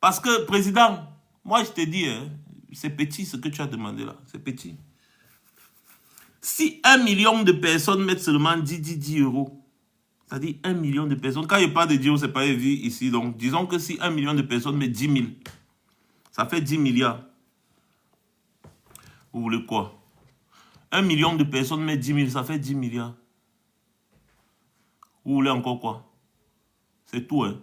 Parce que, président, moi je te dis, hein, c'est petit ce que tu as demandé là, c'est petit. Si 1 million de personnes mettent seulement 10 euros, c'est-à-dire 1 million de personnes, quand il n'y a pas de 10 euros, ce n'est pas évident ici, donc disons que si 1 million de personnes mettent 10 000, ça fait 10 milliards. Vous voulez quoi? 1 million de personnes mettent 10 000, ça fait 10 milliards. Vous voulez encore quoi? C'est tout, hein?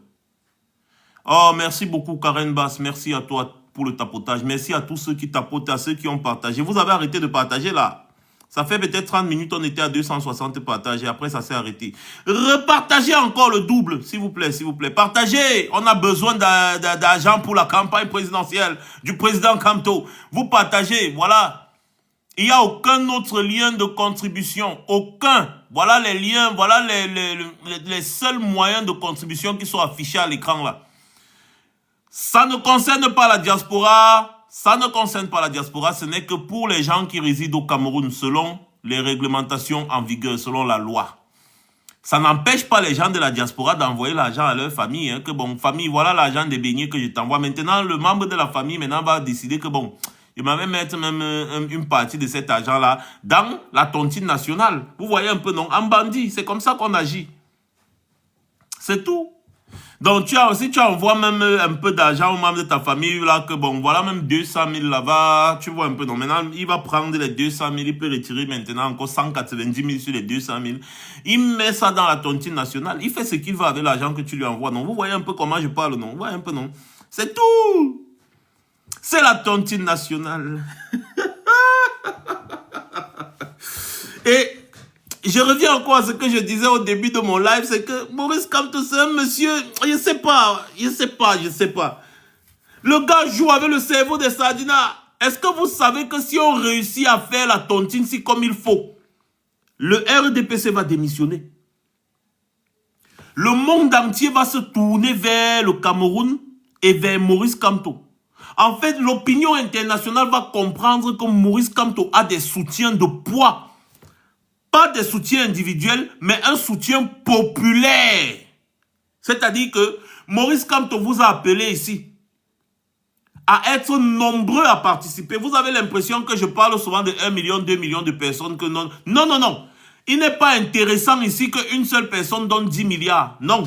Oh, merci beaucoup, Karen Bass. Merci à toi pour le tapotage. Merci à tous ceux qui tapotent, à ceux qui ont partagé. Vous avez arrêté de partager là. Ça fait peut-être 30 minutes, on était à 260 partagés. Après, ça s'est arrêté. Repartagez encore le double, s'il vous plaît, s'il vous plaît. Partagez. On a besoin d'argent pour la campagne présidentielle du président Kamto. Vous partagez, voilà. Il n'y a aucun autre lien de contribution. Aucun. Voilà les liens, voilà les seuls moyens de contribution qui sont affichés à l'écran là. Ça ne concerne pas la diaspora. Ça ne concerne pas la diaspora. Ce n'est que pour les gens qui résident au Cameroun selon les réglementations en vigueur, selon la loi. Ça n'empêche pas les gens de la diaspora d'envoyer l'argent à leur famille. Hein, que bon, famille, voilà l'argent des beignets que je t'envoie. Maintenant, le membre de la famille maintenant va décider que bon... Il m'a même mettre une partie de cet argent-là dans la tontine nationale. Vous voyez un peu, non? En bandit, c'est comme ça qu'on agit. C'est tout. Donc, si tu envoies même un peu d'argent aux membres de ta famille, là, que bon, voilà même 200 000 là-bas, tu vois un peu, non, maintenant, il va prendre les 200 000, il peut retirer maintenant encore 190 000 sur les 200 000. Il met ça dans la tontine nationale, il fait ce qu'il veut avec l'argent que tu lui envoies. Non, vous voyez un peu comment je parle, non? Vous voyez un peu, non? C'est tout. C'est la tontine nationale. Et je reviens encore à ce que je disais au début de mon live, c'est que Maurice Kamto, c'est un monsieur, je sais pas. Le gars joue avec le cerveau des sardinats. Est-ce que vous savez que si on réussit à faire la tontine si comme il faut, le RDPC va démissionner. Le monde entier va se tourner vers le Cameroun et vers Maurice Kamto. En fait, l'opinion internationale va comprendre que Maurice Kamto a des soutiens de poids. Pas des soutiens individuels, mais un soutien populaire. C'est-à-dire que Maurice Kamto vous a appelé ici à être nombreux à participer. Vous avez l'impression que je parle souvent de 1 million, 2 millions de personnes. Que non. Non. Il n'est pas intéressant ici qu'une seule personne donne 10 milliards. Non.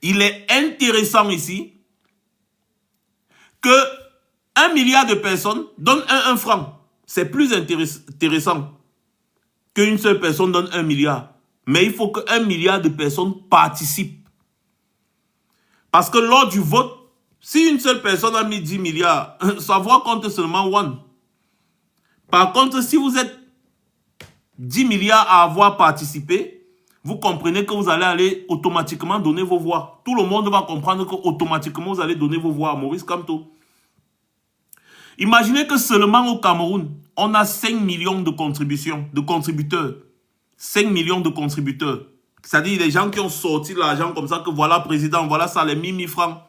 Il est intéressant ici que 1 milliard de personnes donnent 1 franc. C'est plus intéressant qu'une seule personne donne 1 milliard. Mais il faut que 1 milliard de personnes participent. Parce que lors du vote, si une seule personne a mis 10 milliards, sa voix compte seulement 1. Par contre, si vous êtes 10 milliards à avoir participé, vous comprenez que vous allez aller automatiquement donner vos voix. Tout le monde va comprendre qu'automatiquement vous allez donner vos voix à Maurice Kamto. Imaginez que seulement au Cameroun, on a 5 millions de contributeurs. 5 millions de contributeurs. C'est-à-dire les gens qui ont sorti l'argent comme ça, que voilà président, voilà ça, les 1000 francs.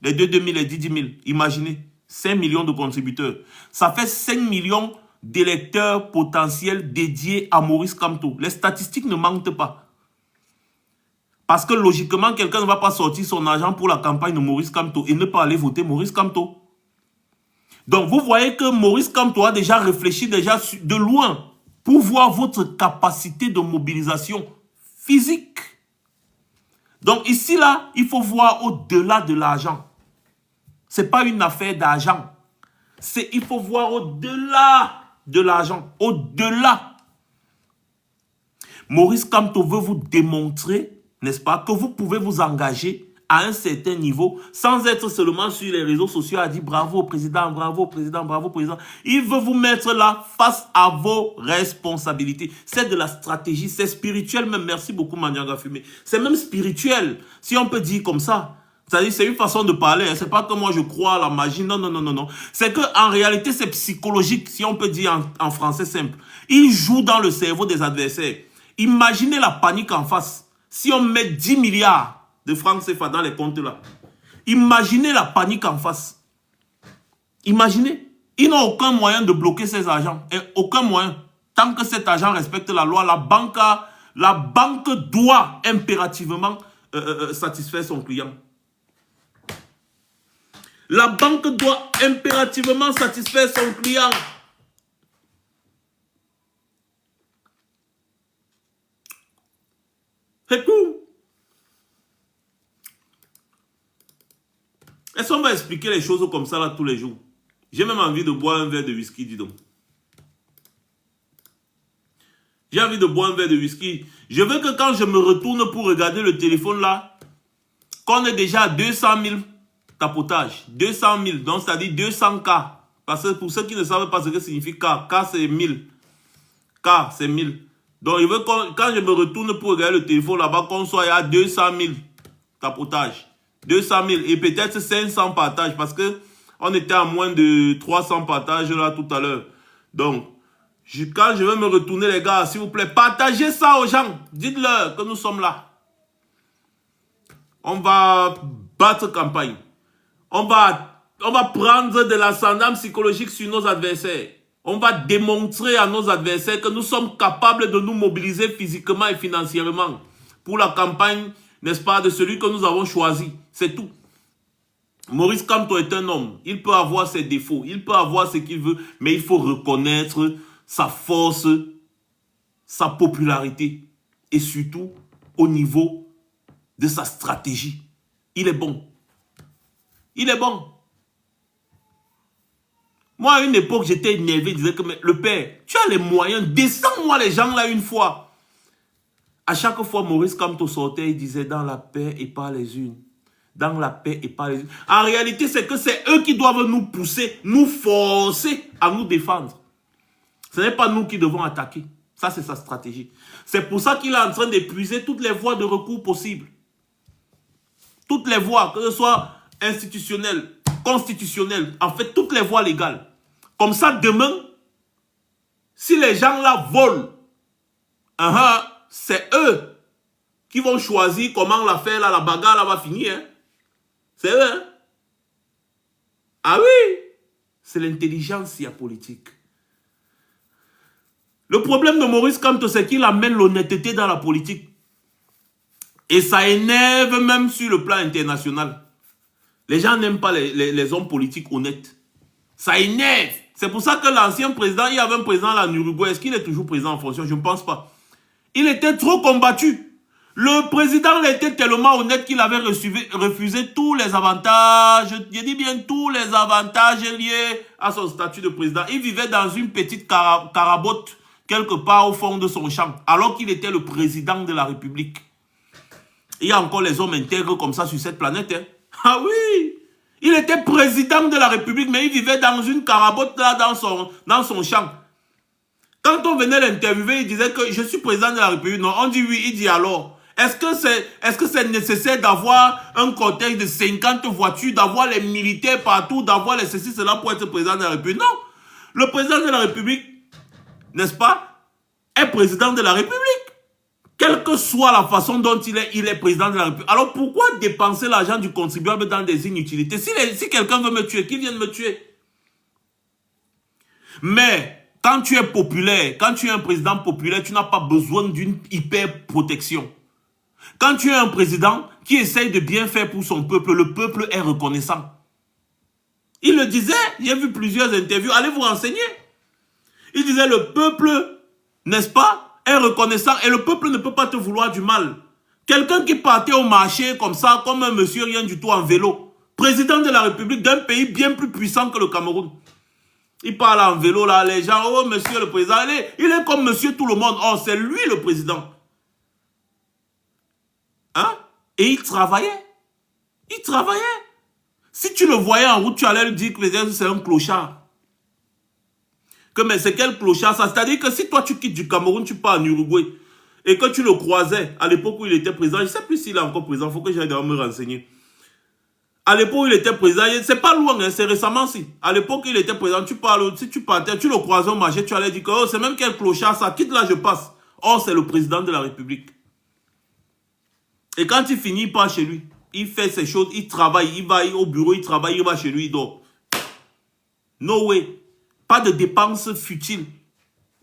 Les 2 000, les 10 000. Imaginez, 5 millions de contributeurs. Ça fait 5 millions d'électeurs potentiels dédiés à Maurice Kamto. Les statistiques ne mentent pas. Parce que logiquement, quelqu'un ne va pas sortir son argent pour la campagne de Maurice Kamto et ne pas aller voter Maurice Kamto. Donc, vous voyez que Maurice Kamto a déjà réfléchi de loin pour voir votre capacité de mobilisation physique. Donc, ici, là, il faut voir au-delà de l'argent. Ce n'est pas une affaire d'argent. Il faut voir au-delà de l'argent. Au-delà. Maurice Kamto veut vous démontrer, n'est-ce pas, que vous pouvez vous engager à un certain niveau, sans être seulement sur les réseaux sociaux à dire bravo président, bravo président, bravo président. Il veut vous mettre là face à vos responsabilités. C'est de la stratégie, c'est spirituel même. Merci beaucoup Manianga Fumé. C'est même spirituel, si on peut dire comme ça. C'est-à-dire c'est une façon de parler, hein. C'est pas que moi je crois à la magie, non. C'est qu'en réalité c'est psychologique, si on peut dire en français simple. Il joue dans le cerveau des adversaires. Imaginez la panique en face. Si on met 10 milliards de francs CFA dans les comptes là. Imaginez la panique en face. Imaginez. Ils n'ont aucun moyen de bloquer ces agents. Et aucun moyen. Tant que cet agent respecte la loi, la banque doit impérativement satisfaire son client. La banque doit impérativement satisfaire son client. C'est tout. Est-ce qu'on va expliquer les choses comme ça là tous les jours? J'ai même envie de boire un verre de whisky, dis donc. J'ai envie de boire un verre de whisky. Je veux que quand je me retourne pour regarder le téléphone là, qu'on est déjà à 200 000 tapotages. 200 000, donc c'est-à-dire 200 K. Parce que pour ceux qui ne savent pas ce que signifie K, K c'est 1000. K c'est 1000. Donc il veut quand je me retourne pour regarder le téléphone là-bas, qu'on soit à 200 000 tapotages. 200 000 et peut-être 500 partages parce que on était à moins de 300 partages là tout à l'heure. Donc, quand je vais me retourner les gars, s'il vous plaît, partagez ça aux gens. Dites-leur que nous sommes là. On va battre campagne. On va prendre de l'ascendant psychologique sur nos adversaires. On va démontrer à nos adversaires que nous sommes capables de nous mobiliser physiquement et financièrement pour la campagne, n'est-ce pas, de celui que nous avons choisi. C'est tout. Maurice Kamto est un homme. Il peut avoir ses défauts. Il peut avoir ce qu'il veut. Mais il faut reconnaître sa force, sa popularité. Et surtout, au niveau de sa stratégie. Il est bon. Il est bon. Moi, à une époque, j'étais énervé. Je disais que le père, tu as les moyens, descends-moi les gens là une fois. À chaque fois, Maurice Kamto sortait, il disait dans la paix et pas les unes. Dans la paix et pas les unes. En réalité, c'est que c'est eux qui doivent nous pousser, nous forcer à nous défendre. Ce n'est pas nous qui devons attaquer. Ça, c'est sa stratégie. C'est pour ça qu'il est en train d'épuiser toutes les voies de recours possibles. Toutes les voies, que ce soit institutionnelles, constitutionnelles, en fait, toutes les voies légales. Comme ça, demain, si les gens là volent, c'est eux qui vont choisir comment la faire, là, la bagarre là, va finir. Hein. C'est eux. Hein. Ah oui, c'est l'intelligence politique. Le problème de Maurice Kamto, c'est qu'il amène l'honnêteté dans la politique. Et ça énerve même sur le plan international. Les gens n'aiment pas les hommes politiques honnêtes. Ça énerve. C'est pour ça que l'ancien président, il y avait un président là en Uruguay. Est-ce qu'il est toujours président en fonction? Je ne pense pas. Il était trop combattu. Le président était tellement honnête qu'il avait refusé tous les avantages. Je dis bien tous les avantages liés à son statut de président. Il vivait dans une petite carabote quelque part au fond de son champ. Alors qu'il était le président de la République. Il y a encore les hommes intègres comme ça sur cette planète. Hein. Ah oui! Il était président de la République, mais il vivait dans une carabote là, dans son champ. Quand on venait l'interviewer, il disait que je suis président de la République. Non, on dit oui, il dit alors. Est-ce que c'est nécessaire d'avoir un cortège de 50 voitures, d'avoir les militaires partout, d'avoir les ceci, cela pour être président de la République? Non. Le président de la République, n'est-ce pas, est président de la République. Quelle que soit la façon dont il est président de la République. Alors pourquoi dépenser l'argent du contribuable dans des inutilités? Si quelqu'un veut me tuer, qu'il vienne me tuer. Mais quand tu es populaire, quand tu es un président populaire, tu n'as pas besoin d'une hyper protection. Quand tu es un président qui essaye de bien faire pour son peuple, le peuple est reconnaissant. Il le disait, j'ai vu plusieurs interviews, allez vous renseigner. Il disait le peuple, n'est-ce pas, est reconnaissant et le peuple ne peut pas te vouloir du mal. Quelqu'un qui partait au marché comme ça, comme un monsieur rien du tout en vélo, président de la République d'un pays bien plus puissant que le Cameroun. Il parle en vélo là, les gens, oh monsieur le président, il est comme monsieur tout le monde. Oh, c'est lui le président. Hein? Et il travaillait. Il travaillait. Si tu le voyais en route, tu allais lui dire que c'est un clochard. Que mais c'est quel clochard ça? C'est-à-dire que si toi tu quittes du Cameroun, tu pars en Uruguay et que tu le croisais à l'époque où il était président, je ne sais plus s'il est encore président, il faut que j'aille me renseigner. À l'époque où il était président, c'est pas loin, hein, c'est récemment si. À l'époque où il était président, si tu partais, tu le croisais au marché, tu allais dire que oh, c'est même quel clochard ça, quitte là, je passe. Oh, c'est le président de la République. Et quand il finit, il part chez lui. Il fait ses choses, il travaille, il va au bureau, il travaille, il va chez lui, il dort. No way. Pas de dépenses futiles.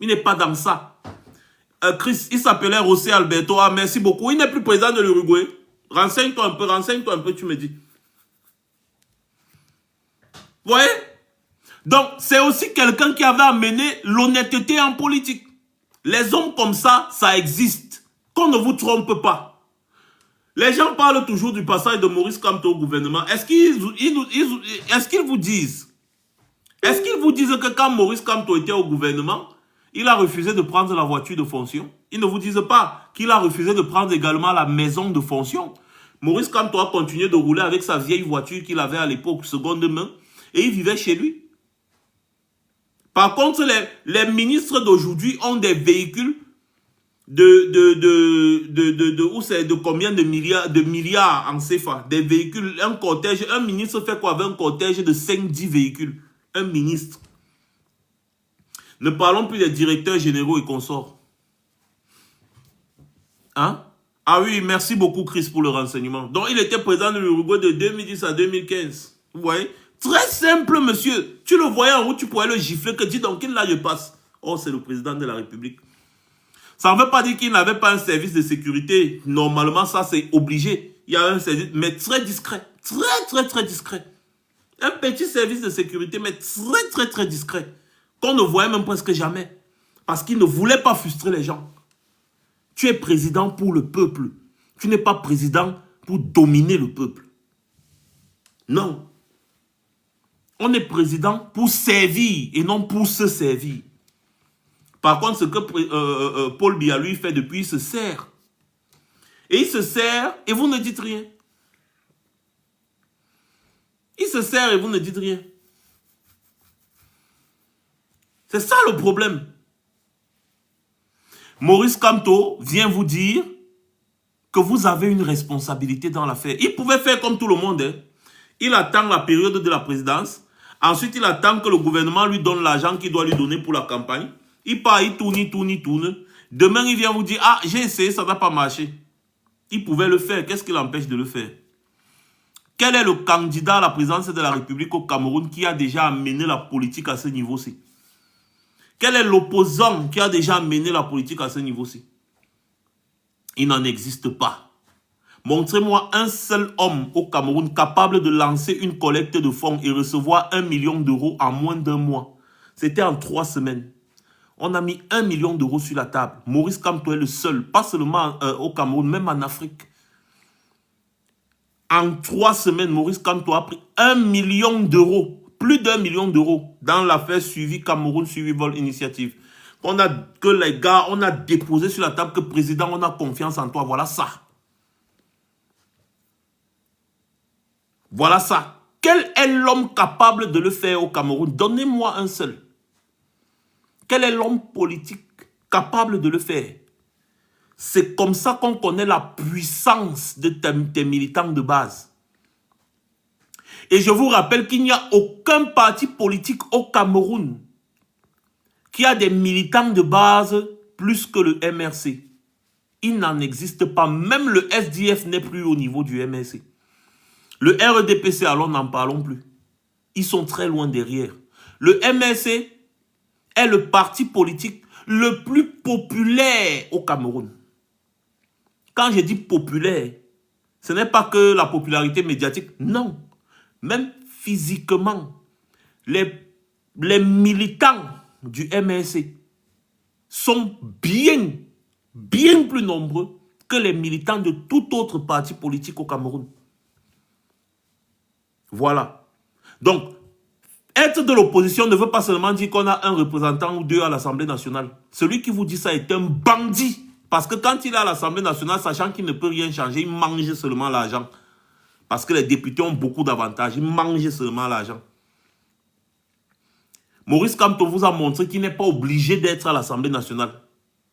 Il n'est pas dans ça. Chris, il s'appelait José Alberto. Ah, merci beaucoup. Il n'est plus président de l'Uruguay. Renseigne-toi un peu, tu me dis. Vous voyez? Donc, c'est aussi quelqu'un qui avait amené l'honnêteté en politique. Les hommes comme ça existe. Qu'on ne vous trompe pas. Les gens parlent toujours du passage de Maurice Kamto au gouvernement. Est-ce qu'ils vous disent que quand Maurice Kamto était au gouvernement, il a refusé de prendre la voiture de fonction? Ils ne vous disent pas qu'il a refusé de prendre également la maison de fonction. Maurice Kamto a continué de rouler avec sa vieille voiture qu'il avait à l'époque, seconde main, et il vivait chez lui. Par contre, les ministres d'aujourd'hui ont des véhicules de combien de milliards en CFA, des véhicules, un cortège, un ministre fait quoi avec un cortège de 5-10 véhicules? Un ministre. Ne parlons plus des directeurs généraux et consorts. Hein? Ah oui, merci beaucoup Chris pour le renseignement. Donc il était président de l'Uruguay de 2010 à 2015. Vous voyez? Très simple monsieur. Tu le voyais en route, tu pourrais le gifler, que dis donc qu'il là je passe. Oh, c'est le président de la République. Ça ne veut pas dire qu'il n'avait pas un service de sécurité. Normalement, ça c'est obligé. Il y a un service, mais très discret. Très discret. Un petit service de sécurité, mais très discret. Qu'on ne voyait même presque jamais. Parce qu'il ne voulait pas frustrer les gens. Tu es président pour le peuple. Tu n'es pas président pour dominer le peuple. Non. On est président pour servir et non pour se servir. Par contre, ce que Paul Biya lui fait depuis, il se sert. Et il se sert et vous ne dites rien. Il se sert et vous ne dites rien. C'est ça le problème. Maurice Kamto vient vous dire que vous avez une responsabilité dans l'affaire. Il pouvait faire comme tout le monde. Hein. Il attend la période de la présidence. Ensuite, il attend que le gouvernement lui donne l'argent qu'il doit lui donner pour la campagne. Il part, il tourne, il tourne, il tourne. Demain, il vient vous dire, ah, j'ai essayé, ça n'a pas marché. Il pouvait le faire. Qu'est-ce qui l'empêche de le faire? Quel est le candidat à la présidence de la République au Cameroun qui a déjà amené la politique à ce niveau-ci? Quel est l'opposant qui a déjà amené la politique à ce niveau-ci? Il n'en existe pas. Montrez-moi un seul homme au Cameroun capable de lancer une collecte de fonds et recevoir 1 million d'euros en moins d'1 mois. C'était en 3 semaines. On a mis 1 million d'euros sur la table. Maurice Kamto est le seul, pas seulement au Cameroun, même en Afrique. En 3 semaines, Maurice Kamto a pris 1 million d'euros, plus d'1 million d'euros dans l'affaire suivie Cameroun Survival Initiative. Que les gars, on a déposé sur la table que président, on a confiance en toi. Voilà ça. Voilà ça. Quel est l'homme capable de le faire au Cameroun? Donnez-moi un seul. Quel est l'homme politique capable de le faire? C'est comme ça qu'on connaît la puissance de tes militants de base. Et je vous rappelle qu'il n'y a aucun parti politique au Cameroun qui a des militants de base plus que le MRC. Il n'en existe pas. Même le SDF n'est plus au niveau du MRC. Le RDPC, alors n'en parlons plus. Ils sont très loin derrière. Le MRC est le parti politique le plus populaire au Cameroun. Quand je dis populaire, ce n'est pas que la popularité médiatique, non. Même physiquement, les militants du MRC sont bien plus nombreux que les militants de tout autre parti politique au Cameroun. Voilà. Donc, être de l'opposition ne veut pas seulement dire qu'on a un représentant ou deux à l'Assemblée nationale. Celui qui vous dit ça est un bandit. Parce que quand il est à l'Assemblée nationale, sachant qu'il ne peut rien changer, il mange seulement l'argent. Parce que les députés ont beaucoup d'avantages. Il mange seulement l'argent. Maurice Kamto vous a montré qu'il n'est pas obligé d'être à l'Assemblée nationale.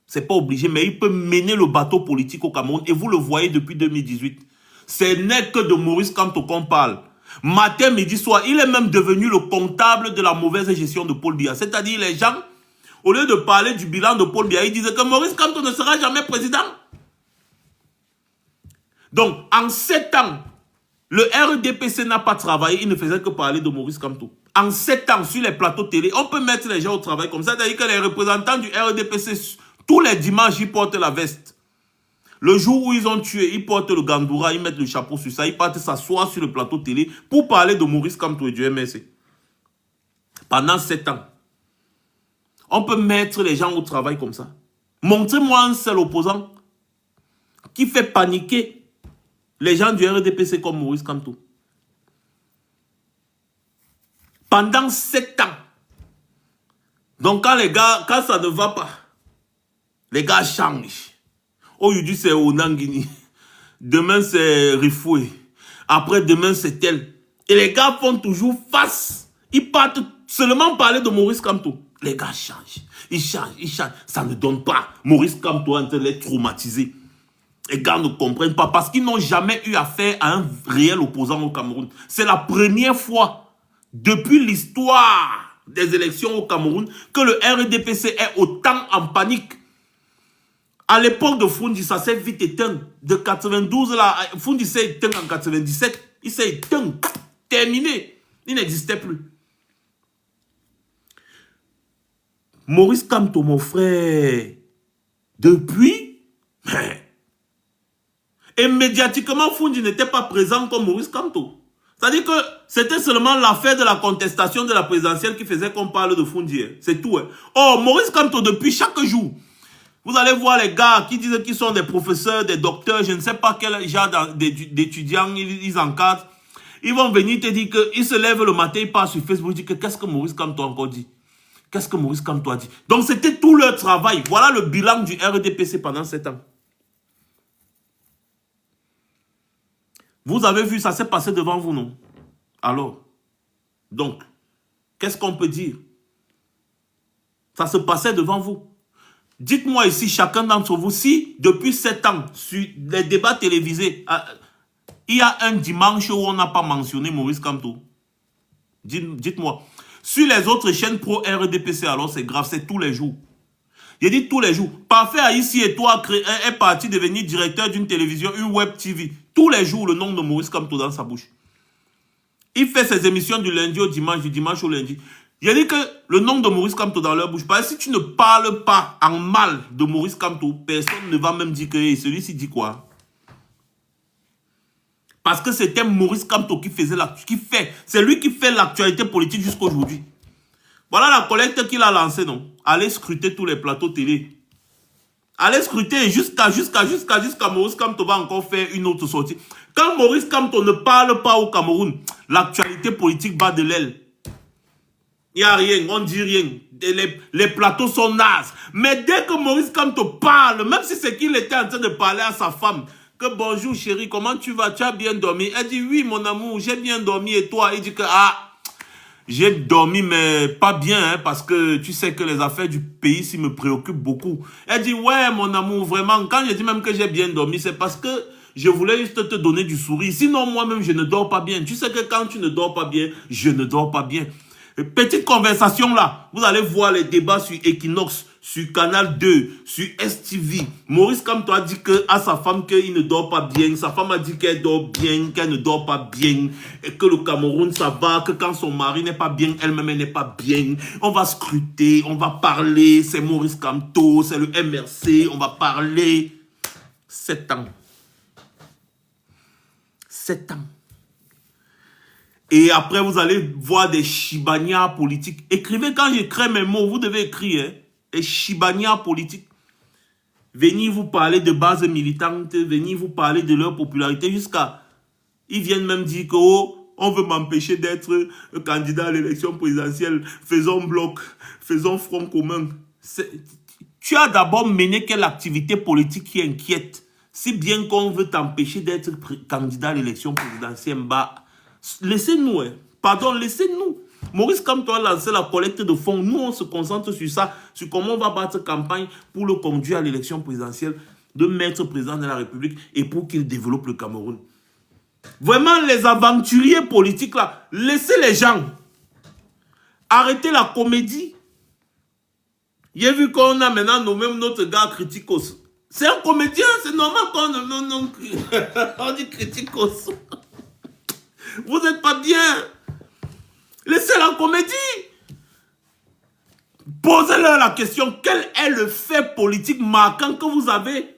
C'est pas obligé, mais il peut mener le bateau politique au Cameroun. Et vous le voyez depuis 2018. Ce n'est que de Maurice Kamto qu'on parle. Matin, midi, soir, il est même devenu le comptable de la mauvaise gestion de Paul Biya. C'est-à-dire les gens, au lieu de parler du bilan de Paul Biya, ils disaient que Maurice Kamto ne sera jamais président. Donc, en 7 ans, le RDPC n'a pas travaillé, il ne faisait que parler de Maurice Kamto. En 7 ans, sur les plateaux télé, on peut mettre les gens au travail comme ça. C'est-à-dire que les représentants du RDPC, tous les dimanches, ils portent la veste. Le jour où ils ont tué, ils portent le gandoura, ils mettent le chapeau sur ça, ils partent s'asseoir sur le plateau télé pour parler de Maurice Kamto et du MRC. Pendant 7 ans. On peut mettre les gens au travail comme ça. Montrez-moi un seul opposant qui fait paniquer les gens du RDPC comme Maurice Kamto. Pendant 7 ans. Donc quand les gars, quand ça ne va pas, les gars changent. Aujourd'hui c'est Onangini. Demain c'est Rifoué. Après demain c'est tel. Et les gars font toujours face. Ils partent seulement parler de Maurice Kamto. Les gars changent. Ils changent. Ça ne donne pas. Maurice Kamto est en train d'être traumatisé. Les gars ne comprennent pas parce qu'ils n'ont jamais eu affaire à un réel opposant au Cameroun. C'est la première fois depuis l'histoire des élections au Cameroun que le RDPC est autant en panique. À l'époque de Fundi, ça s'est vite éteint. De 92, là, Fundi s'est éteint en 97. Il s'est éteint. Terminé. Il n'existait plus. Maurice Kamto, mon frère, depuis, et médiatiquement, Fundi n'était pas présent comme Maurice Kamto. C'est-à-dire que c'était seulement l'affaire de la contestation de la présidentielle qui faisait qu'on parle de Fundi. C'est tout. Hein. Oh, Maurice Kamto, depuis chaque jour, Vous allez voir les gars qui disent qu'ils sont des professeurs, des docteurs, je ne sais pas quel genre d'étudiants ils encadrent. Ils vont venir te dire qu'ils se lèvent le matin, ils partent sur Facebook, ils disent qu'est-ce que Maurice Kamto a encore dit? Qu'est-ce que Maurice Kamto a dit? Donc c'était tout leur travail. Voilà le bilan du RDPC pendant 7 ans. Vous avez vu, ça s'est passé devant vous, non? Alors, donc, qu'est-ce qu'on peut dire? Ça se passait devant vous. Dites-moi ici, chacun d'entre vous, si depuis 7 ans, sur les débats télévisés, il y a un dimanche où on n'a pas mentionné Maurice Kamto. Dites-moi. Sur les autres chaînes pro RDPC, alors c'est grave, c'est tous les jours. J'ai dit tous les jours. Parfait Haïti et toi est parti devenir directeur d'une télévision, une web TV. Tous les jours, le nom de Maurice Kamto dans sa bouche. Il fait ses émissions du lundi au dimanche, du dimanche au lundi. J'ai dit que le nom de Maurice Kamto dans leur bouche. Parce que si tu ne parles pas en mal de Maurice Kamto, personne ne va même dire que celui-ci dit quoi. Parce que c'était Maurice Kamto qui fait, c'est lui qui fait l'actualité politique jusqu'à aujourd'hui. Voilà la collecte qu'il a lancée, non? Allez scruter tous les plateaux télé. Allez scruter jusqu'à Maurice Kamto va encore faire une autre sortie. Quand Maurice Kamto ne parle pas au Cameroun, l'actualité politique bat de l'aile. Il n'y a rien, on ne dit rien. Les plateaux sont nazes. Mais dès que Maurice Kamto parle, même si c'est qu'il était en train de parler à sa femme, que bonjour chérie, comment tu vas? Tu as bien dormi? Elle dit oui mon amour, j'ai bien dormi et toi? Il dit que j'ai dormi mais pas bien hein, parce que tu sais que les affaires du pays ici me préoccupent beaucoup. Elle dit ouais mon amour, vraiment, quand je dis même que j'ai bien dormi, c'est parce que je voulais juste te donner du sourire. Sinon moi-même je ne dors pas bien. Tu sais que quand tu ne dors pas bien, je ne dors pas bien. Petite conversation là, vous allez voir les débats sur Equinox, sur Canal 2, sur STV. Maurice Kamto a dit à sa femme qu'il ne dort pas bien. Sa femme a dit qu'elle dort bien, qu'elle ne dort pas bien. Et que le Cameroun, ça va, que quand son mari n'est pas bien, elle-même elle n'est pas bien. On va scruter, on va parler. C'est Maurice Kamto, c'est le MRC, on va parler. 7 ans. 7 ans. Et après, vous allez voir des chibagnards politiques. Écrivez, quand j'écris mes mots, vous devez écrire. Hein, des chibagnards politiques. Venir vous parler de base militante, venir vous parler de leur popularité jusqu'à... Ils viennent même dire que oh, on veut m'empêcher d'être candidat à l'élection présidentielle. Faisons bloc, faisons front commun. Tu as d'abord mené quelle activité politique qui inquiète? Si bien qu'on veut t'empêcher d'être candidat à l'élection présidentielle, bah... Laissez-nous, hein. Pardon, laissez-nous. Maurice Kamto a lancé la collecte de fonds. Nous, on se concentre sur ça, sur comment on va battre campagne pour le conduire à l'élection présidentielle, de mettre président de la République et pour qu'il développe le Cameroun. Vraiment, les aventuriers politiques, là, laissez les gens. Arrêtez la comédie. J'ai vu qu'on a maintenant nous-mêmes notre gars Criticos. C'est un comédien, c'est normal qu'on on dit Criticos. Vous n'êtes pas bien. Laissez la comédie. Posez-leur la question. Quel est le fait politique marquant que vous avez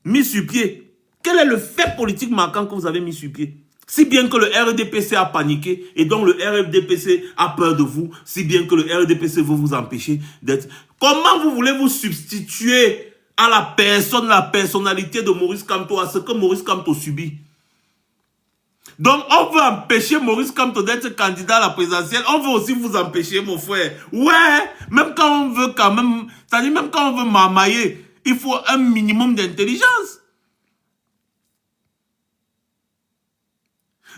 mis sur pied? Quel est le fait politique marquant que vous avez mis sur pied? Si bien que le RDPC a paniqué et donc le RDPC a peur de vous. Si bien que le RDPC veut vous empêcher d'être... Comment vous voulez vous substituer à la personne, la personnalité de Maurice Kamto, à ce que Maurice Kamto subit? Donc, on veut empêcher Maurice Kamto d'être candidat à la présidentielle. On veut aussi vous empêcher, mon frère. Ouais, même quand on veut quand même... C'est-à-dire, même quand on veut marmailler, il faut un minimum d'intelligence.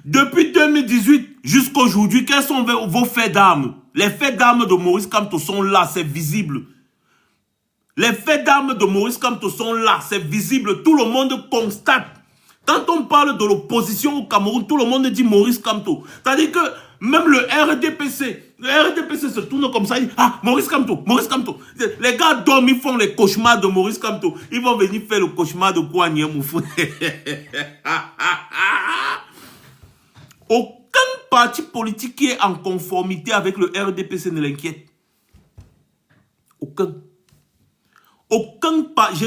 Depuis 2018 jusqu'à aujourd'hui, quels sont vos faits d'armes? Les faits d'armes de Maurice Kamto sont là, c'est visible. Les faits d'armes de Maurice Kamto sont là, c'est visible. Tout le monde constate. Quand on parle de l'opposition au Cameroun, tout le monde dit Maurice Kamto. C'est-à-dire que même le RDPC se tourne comme ça, il dit, ah, Maurice Kamto, Maurice Kamto. Les gars dorment, ils font les cauchemars de Maurice Kamto. Ils vont venir faire le cauchemar de Kouania, mon frère. Aucun parti politique qui est en conformité avec le RDPC ne l'inquiète. Aucun. Aucun parti,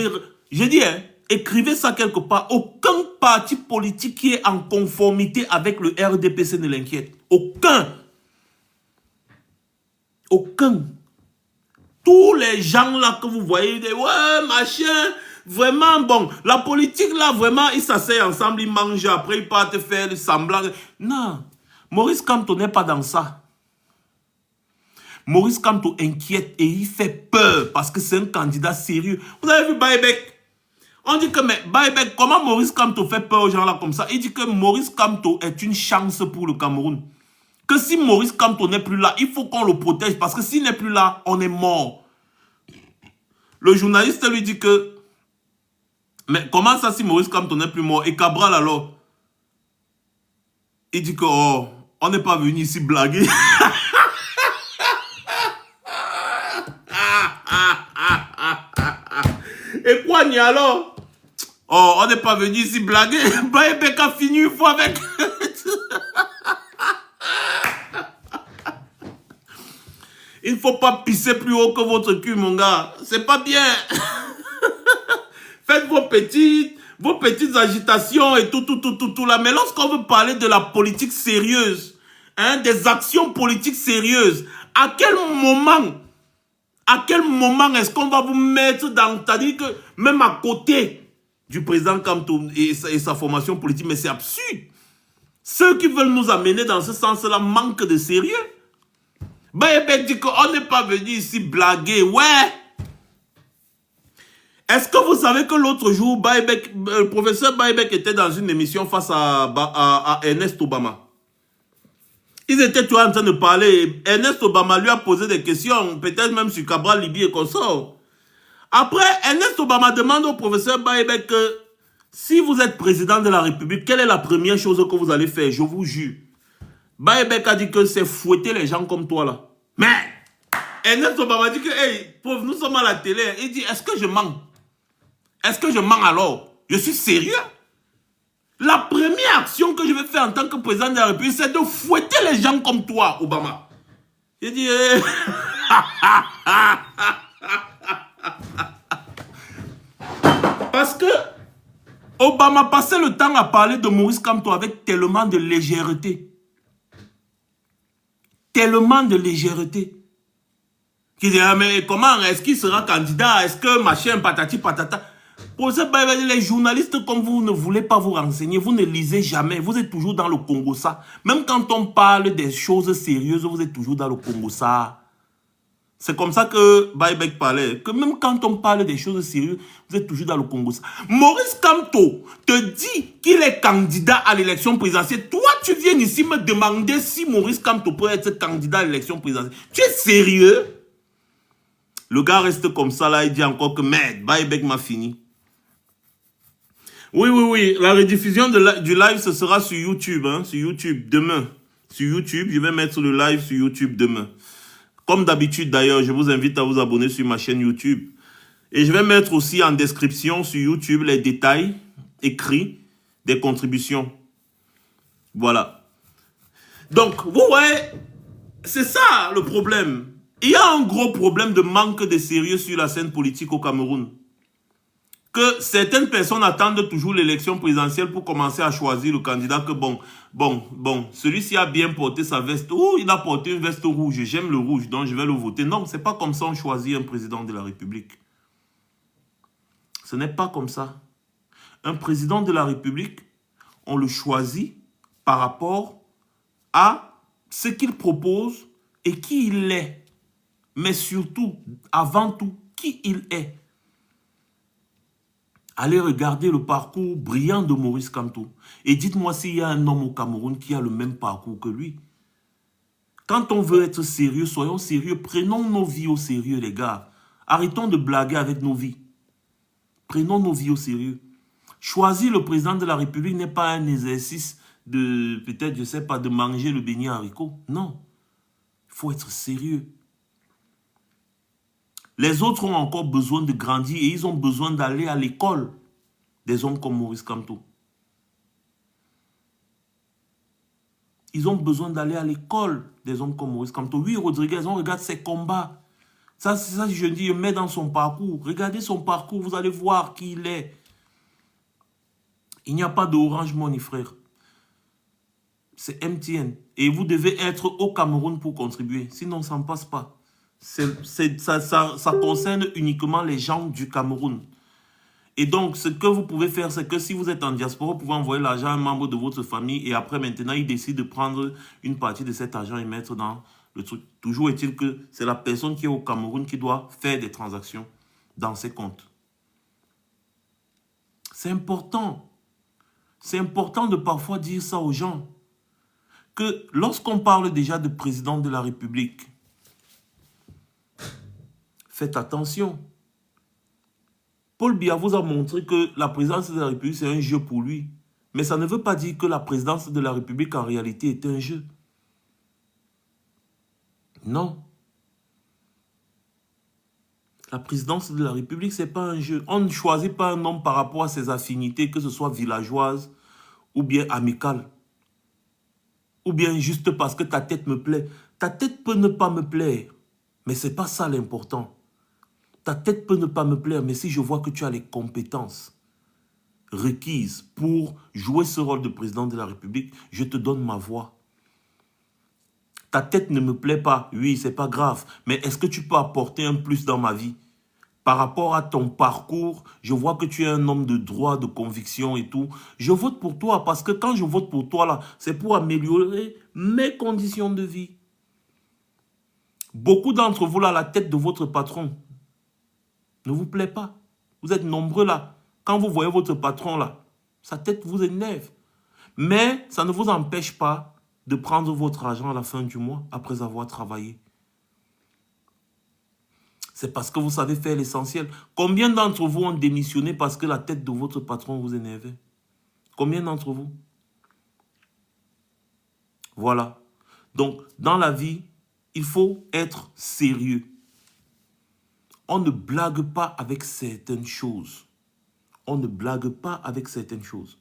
j'ai dit, hein, écrivez ça quelque part. Aucun parti politique qui est en conformité avec le RDPC ne l'inquiète. Aucun. Aucun. Tous les gens là que vous voyez, ils disent, ouais, machin, vraiment, bon, la politique là, vraiment, ils s'asseyent ensemble, ils mangent, après ils partent faire le semblant. Non, Maurice Kamto n'est pas dans ça. Maurice Kamto inquiète et il fait peur parce que c'est un candidat sérieux. Vous avez vu Baïbek? On dit que, mais Baïbek, comment Maurice Kamto fait peur aux gens là comme ça? Il dit que Maurice Kamto est une chance pour le Cameroun. Que si Maurice Kamto n'est plus là, il faut qu'on le protège parce que s'il n'est plus là, on est mort. Le journaliste lui dit que, mais comment ça si Maurice Kamto n'est plus mort? Et Cabral alors? Il dit que, oh, on n'est pas venu ici blaguer. Et quoi, ni alors? Oh, on n'est pas venu ici blaguer. Baïbek a fini une fois avec... Il ne faut pas pisser plus haut que votre cul, mon gars. C'est pas bien. Faites vos petites agitations et tout là. Mais lorsqu'on veut parler de la politique sérieuse, hein, des actions politiques sérieuses, à quel moment est-ce qu'on va vous mettre dans... C'est-à-dire que même à côté du président Kamto et sa formation politique, mais c'est absurde. Ceux qui veulent nous amener dans ce sens-là manquent de sérieux. Baïbek dit qu'on n'est pas venu ici blaguer. Ouais. Est-ce que vous savez que l'autre jour, le professeur Baïbek était dans une émission face à Ernest Obama. Ils étaient toujours en train de parler. Ernest Obama lui a posé des questions, peut-être même sur Cabral, Libye et consort. Après, Ernest Obama demande au professeur Baïbek que si vous êtes président de la République, quelle est la première chose que vous allez faire? Je vous jure. Baïbek a dit que c'est fouetter les gens comme toi là. Mais Ernest Obama dit que, hey, pauvre, nous sommes à la télé. Il dit, est-ce que je mens? Est-ce que je mens alors? Je suis sérieux? La première action que je vais faire en tant que président de la République, c'est de fouetter les gens comme toi, Obama. Il dit, hey. Parce que Obama passait le temps à parler de Maurice Kamto avec tellement de légèreté. Tellement de légèreté. Qui dit, ah, mais comment est-ce qu'il sera candidat? Est-ce que machin, patati, patata? Pour ça, les journalistes comme vous ne voulez pas vous renseigner, vous ne lisez jamais, vous êtes toujours dans le Congo ça. Même quand on parle des choses sérieuses, vous êtes toujours dans le Congo ça. C'est comme ça que Baïbek parlait, que même quand on parle des choses sérieuses, vous êtes toujours dans le Congo ça. Maurice Kamto te dit qu'il est candidat à l'élection présidentielle. Toi, tu viens ici me demander si Maurice Kamto peut être candidat à l'élection présidentielle. Tu es sérieux? Le gars reste comme ça là, il dit encore que merde, Baïbek m'a fini. Oui, la rediffusion du live, ce sera sur YouTube, hein, sur YouTube demain. Sur YouTube, je vais mettre le live sur YouTube demain. Comme d'habitude d'ailleurs, je vous invite à vous abonner sur ma chaîne YouTube. Et je vais mettre aussi en description sur YouTube les détails écrits des contributions. Voilà. Donc, vous voyez, c'est ça le problème. Il y a un gros problème de manque de sérieux sur la scène politique au Cameroun. Que certaines personnes attendent toujours l'élection présidentielle pour commencer à choisir le candidat que bon, celui-ci a bien porté sa veste. Oh, il a porté une veste rouge. J'aime le rouge, donc je vais le voter. Non, c'est pas comme ça on choisit un président de la République. Ce n'est pas comme ça. Un président de la République, on le choisit par rapport à ce qu'il propose et qui il est. Mais surtout, avant tout, qui il est. Allez regarder le parcours brillant de Maurice Kamto. Et dites-moi s'il y a un homme au Cameroun qui a le même parcours que lui. Quand on veut être sérieux, soyons sérieux. Prenons nos vies au sérieux, les gars. Arrêtons de blaguer avec nos vies. Prenons nos vies au sérieux. Choisir le président de la République n'est pas un exercice de, peut-être, je sais pas, de manger le beignet haricot. Non. Il faut être sérieux. Les autres ont encore besoin de grandir et ils ont besoin d'aller à l'école des hommes comme Maurice Kamto. Ils ont besoin d'aller à l'école des hommes comme Maurice Kamto. Oui, Rodriguez, on regarde ses combats. Ça, c'est ça que je dis, mets dans son parcours. Regardez son parcours, vous allez voir qui il est. Il n'y a pas d'Orange Money, frère. C'est MTN. Et vous devez être au Cameroun pour contribuer. Sinon, ça ne passe pas. Ça concerne uniquement les gens du Cameroun. Et donc, ce que vous pouvez faire, c'est que si vous êtes en diaspora, vous pouvez envoyer l'argent à un membre de votre famille et après, maintenant, il décide de prendre une partie de cet argent et mettre dans le truc. Toujours est-il que c'est la personne qui est au Cameroun qui doit faire des transactions dans ses comptes. C'est important. C'est important de parfois dire ça aux gens. Que lorsqu'on parle déjà de président de la République, faites attention. Paul Biya vous a montré que la présidence de la République, c'est un jeu pour lui. Mais ça ne veut pas dire que la présidence de la République, en réalité, est un jeu. Non. La présidence de la République, ce n'est pas un jeu. On ne choisit pas un homme par rapport à ses affinités, que ce soit villageoise ou bien amicale. Ou bien juste parce que ta tête me plaît. Ta tête peut ne pas me plaire, mais ce n'est pas ça l'important. Ta tête peut ne pas me plaire, mais si je vois que tu as les compétences requises pour jouer ce rôle de président de la République, je te donne ma voix. Ta tête ne me plaît pas, oui, c'est pas grave, mais est-ce que tu peux apporter un plus dans ma vie? Par rapport à ton parcours, je vois que tu es un homme de droit, de conviction et tout. Je vote pour toi parce que quand je vote pour toi, là, c'est pour améliorer mes conditions de vie. Beaucoup d'entre vous, là, la tête de votre patron ne vous plaît pas. Vous êtes nombreux là. Quand vous voyez votre patron là, sa tête vous énerve. Mais ça ne vous empêche pas de prendre votre argent à la fin du mois après avoir travaillé. C'est parce que vous savez faire l'essentiel. Combien d'entre vous ont démissionné parce que la tête de votre patron vous énervait? Combien d'entre vous? Voilà. Donc, dans la vie, il faut être sérieux. On ne blague pas avec certaines choses. On ne blague pas avec certaines choses.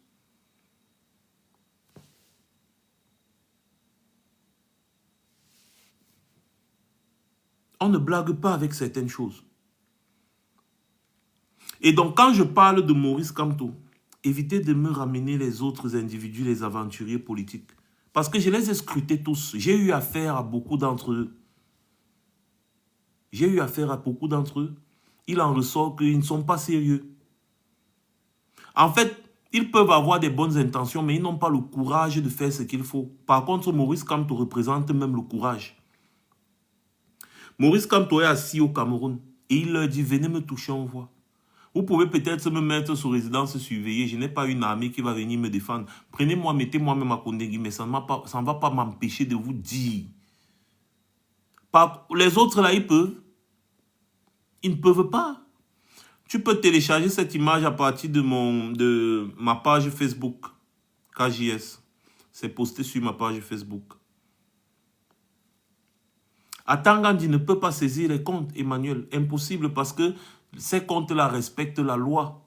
On ne blague pas avec certaines choses. Et donc, quand je parle de Maurice Kamto, évitez de me ramener les autres individus, les aventuriers politiques. Parce que je les ai scrutés tous. J'ai eu affaire à beaucoup d'entre eux. J'ai eu affaire à beaucoup d'entre eux. Il en ressort qu'ils ne sont pas sérieux. En fait, ils peuvent avoir des bonnes intentions, mais ils n'ont pas le courage de faire ce qu'il faut. Par contre, Maurice Kamto représente même le courage. Maurice Kamto est assis au Cameroun et il leur dit, venez me toucher, on voit. Vous pouvez peut-être me mettre sous résidence surveillée. Je n'ai pas une armée qui va venir me défendre. Prenez-moi, mettez-moi même à Kondengui, mais ça ne va pas m'empêcher de vous dire. Les autres là, ils peuvent. Ils ne peuvent pas. Tu peux télécharger cette image à partir de ma page Facebook, KJS. C'est posté sur ma page Facebook. Atangandi ne peut pas saisir les comptes, Emmanuel. Impossible parce que ces comptes-là respectent la loi.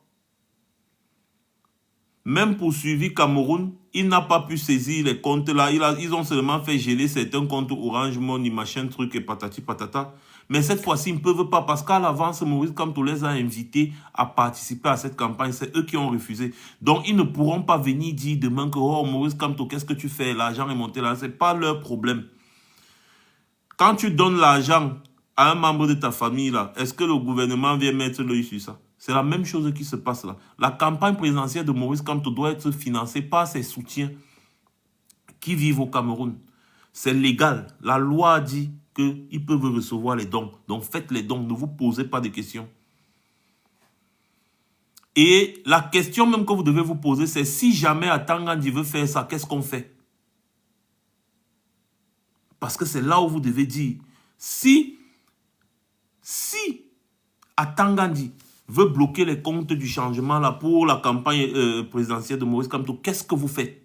Même poursuivi Cameroun, il n'a pas pu saisir les comptes-là. Ils ont seulement fait geler certains comptes Orange Money, machin, truc et patati patata. Mais cette fois-ci, ils ne peuvent pas parce qu'à l'avance, Maurice Kamto les a invités à participer à cette campagne. C'est eux qui ont refusé. Donc, ils ne pourront pas venir dire demain que « Oh, Maurice Kamto, qu'est-ce que tu fais? L'argent est monté là. » Ce n'est pas leur problème. Quand tu donnes l'argent à un membre de ta famille, là, est-ce que le gouvernement vient mettre l'œil sur ça? C'est la même chose qui se passe là. La campagne présidentielle de Maurice Kamto doit être financée par ses soutiens qui vivent au Cameroun. C'est légal. La loi dit qu'ils peuvent recevoir les dons. Donc faites les dons, ne vous posez pas de questions. Et la question même que vous devez vous poser, c'est si jamais Atangandi veut faire ça, qu'est-ce qu'on fait? Parce que c'est là où vous devez dire, si Atangandi veut bloquer les comptes du changement là pour la campagne présidentielle de Maurice Kamto, qu'est-ce que vous faites?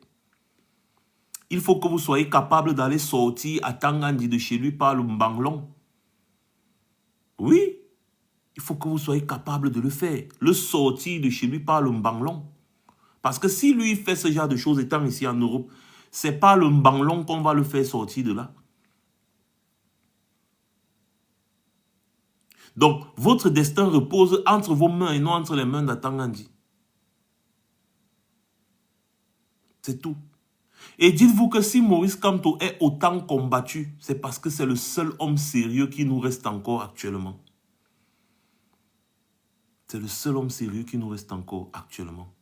Il faut que vous soyez capable d'aller sortir Atangandi de chez lui par le Mbanglon. Oui, il faut que vous soyez capable de le faire. Le sortir de chez lui par le Mbanglon. Parce que si lui fait ce genre de choses étant ici en Europe, c'est pas le Mbanglon qu'on va le faire sortir de là. Donc, votre destin repose entre vos mains et non entre les mains d'Atangandi. C'est tout. Et dites-vous que si Maurice Kamto est autant combattu, c'est parce que c'est le seul homme sérieux qui nous reste encore actuellement. C'est le seul homme sérieux qui nous reste encore actuellement.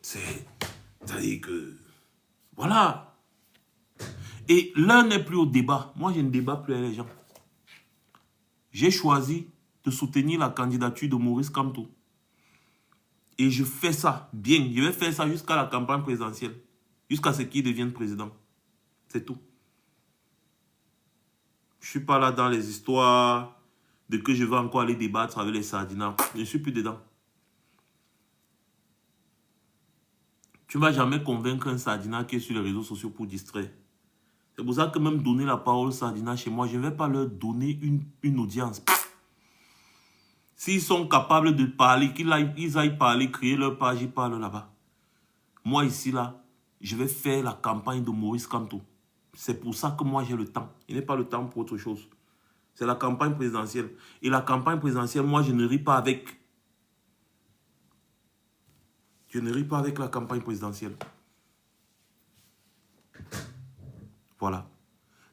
C'est-à-dire que... Voilà. Et l'un n'est plus au débat. Moi, je ne débat plus avec les gens. J'ai choisi de soutenir la candidature de Maurice Kamto. Et je fais ça bien. Je vais faire ça jusqu'à la campagne présidentielle. Jusqu'à ce qu'il devienne président. C'est tout. Je ne suis pas là dans les histoires de que je vais encore aller débattre avec les sardinats. Je ne suis plus dedans. Tu ne vas jamais convaincre un sardinat qui est sur les réseaux sociaux pour distraire. C'est pour ça que même donner la parole aux sardinats chez moi, je ne vais pas leur donner une audience. S'ils sont capables de parler, qu'ils aillent parler, créer leur page, ils parlent là-bas. Moi ici, là, je vais faire la campagne de Maurice Kamto. C'est pour ça que moi j'ai le temps. Il n'est pas le temps pour autre chose. C'est la campagne présidentielle. Et la campagne présidentielle, moi je ne ris pas avec. Je ne ris pas avec la campagne présidentielle. Voilà.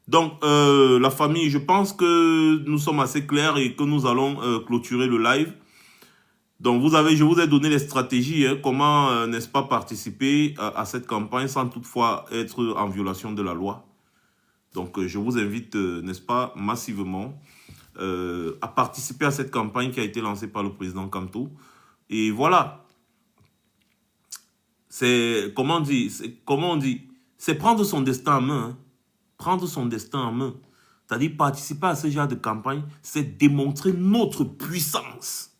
Donc, la famille, je pense que nous sommes assez clairs et que nous allons clôturer le live. Donc, je vous ai donné les stratégies, hein, comment, n'est-ce pas, participer à cette campagne sans toutefois être en violation de la loi. Donc, je vous invite, n'est-ce pas, massivement à participer à cette campagne qui a été lancée par le président Kamto. Et voilà. C'est, comment on dit, c'est prendre son destin en main. Hein. Prendre son destin en main. C'est-à-dire participer à ce genre de campagne, c'est démontrer notre puissance.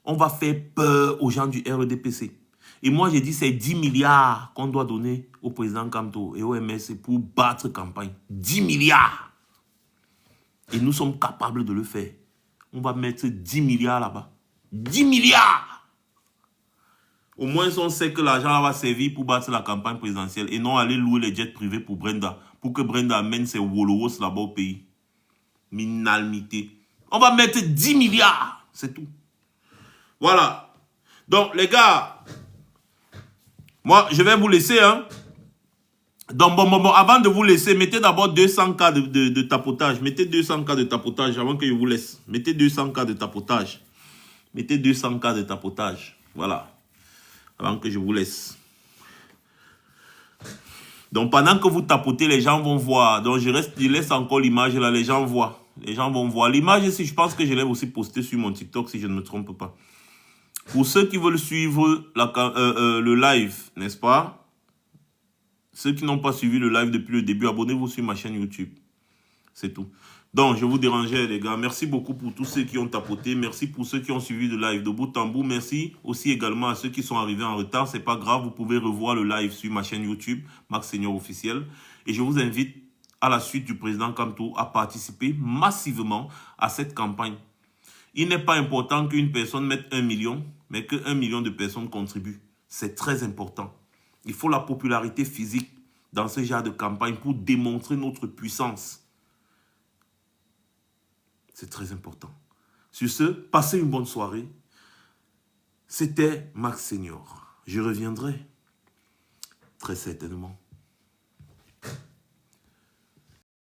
On va faire peur aux gens du RDPC. Et moi, j'ai dit, c'est 10 milliards qu'on doit donner au président Kamto et au MS pour battre campagne. 10 milliards. Et nous sommes capables de le faire. On va mettre 10 milliards là-bas. 10 milliards. Au moins, on sait que l'argent va servir pour battre la campagne présidentielle et non aller louer les jets privés pour Brenda. Pour que Brenda amène ses Wolowos là-bas au pays. Minalmité. On va mettre 10 milliards. C'est tout. Voilà. Donc, les gars, moi, je vais vous laisser. Hein. Donc, bon, avant de vous laisser, mettez d'abord 200 cas de tapotage. Mettez 200 cas de tapotage avant que je vous laisse. Mettez 200 cas de tapotage. Mettez 200 cas de tapotage. Voilà. Avant que je vous laisse. Donc, pendant que vous tapotez, les gens vont voir. Donc, je laisse encore l'image là. Les gens voient. Les gens vont voir. L'image, si je pense que je l'ai aussi postée sur mon TikTok, si je ne me trompe pas. Pour ceux qui veulent suivre le live, n'est-ce pas? Ceux qui n'ont pas suivi le live depuis le début, abonnez-vous sur ma chaîne YouTube. C'est tout. Donc, je vous dérangeais, les gars. Merci beaucoup pour tous ceux qui ont tapoté. Merci pour ceux qui ont suivi le live de bout en bout. Merci aussi également à ceux qui sont arrivés en retard. C'est pas grave, vous pouvez revoir le live sur ma chaîne YouTube, Max Seigneur Officiel. Et je vous invite, à la suite du président Kamto, à participer massivement à cette campagne. Il n'est pas important qu'une personne mette 1 million, mais que 1 million de personnes contribuent. C'est très important. Il faut la popularité physique dans ce genre de campagne pour démontrer notre puissance. C'est très important. Sur ce, passez une bonne soirée. C'était Max Senior. Je reviendrai très certainement.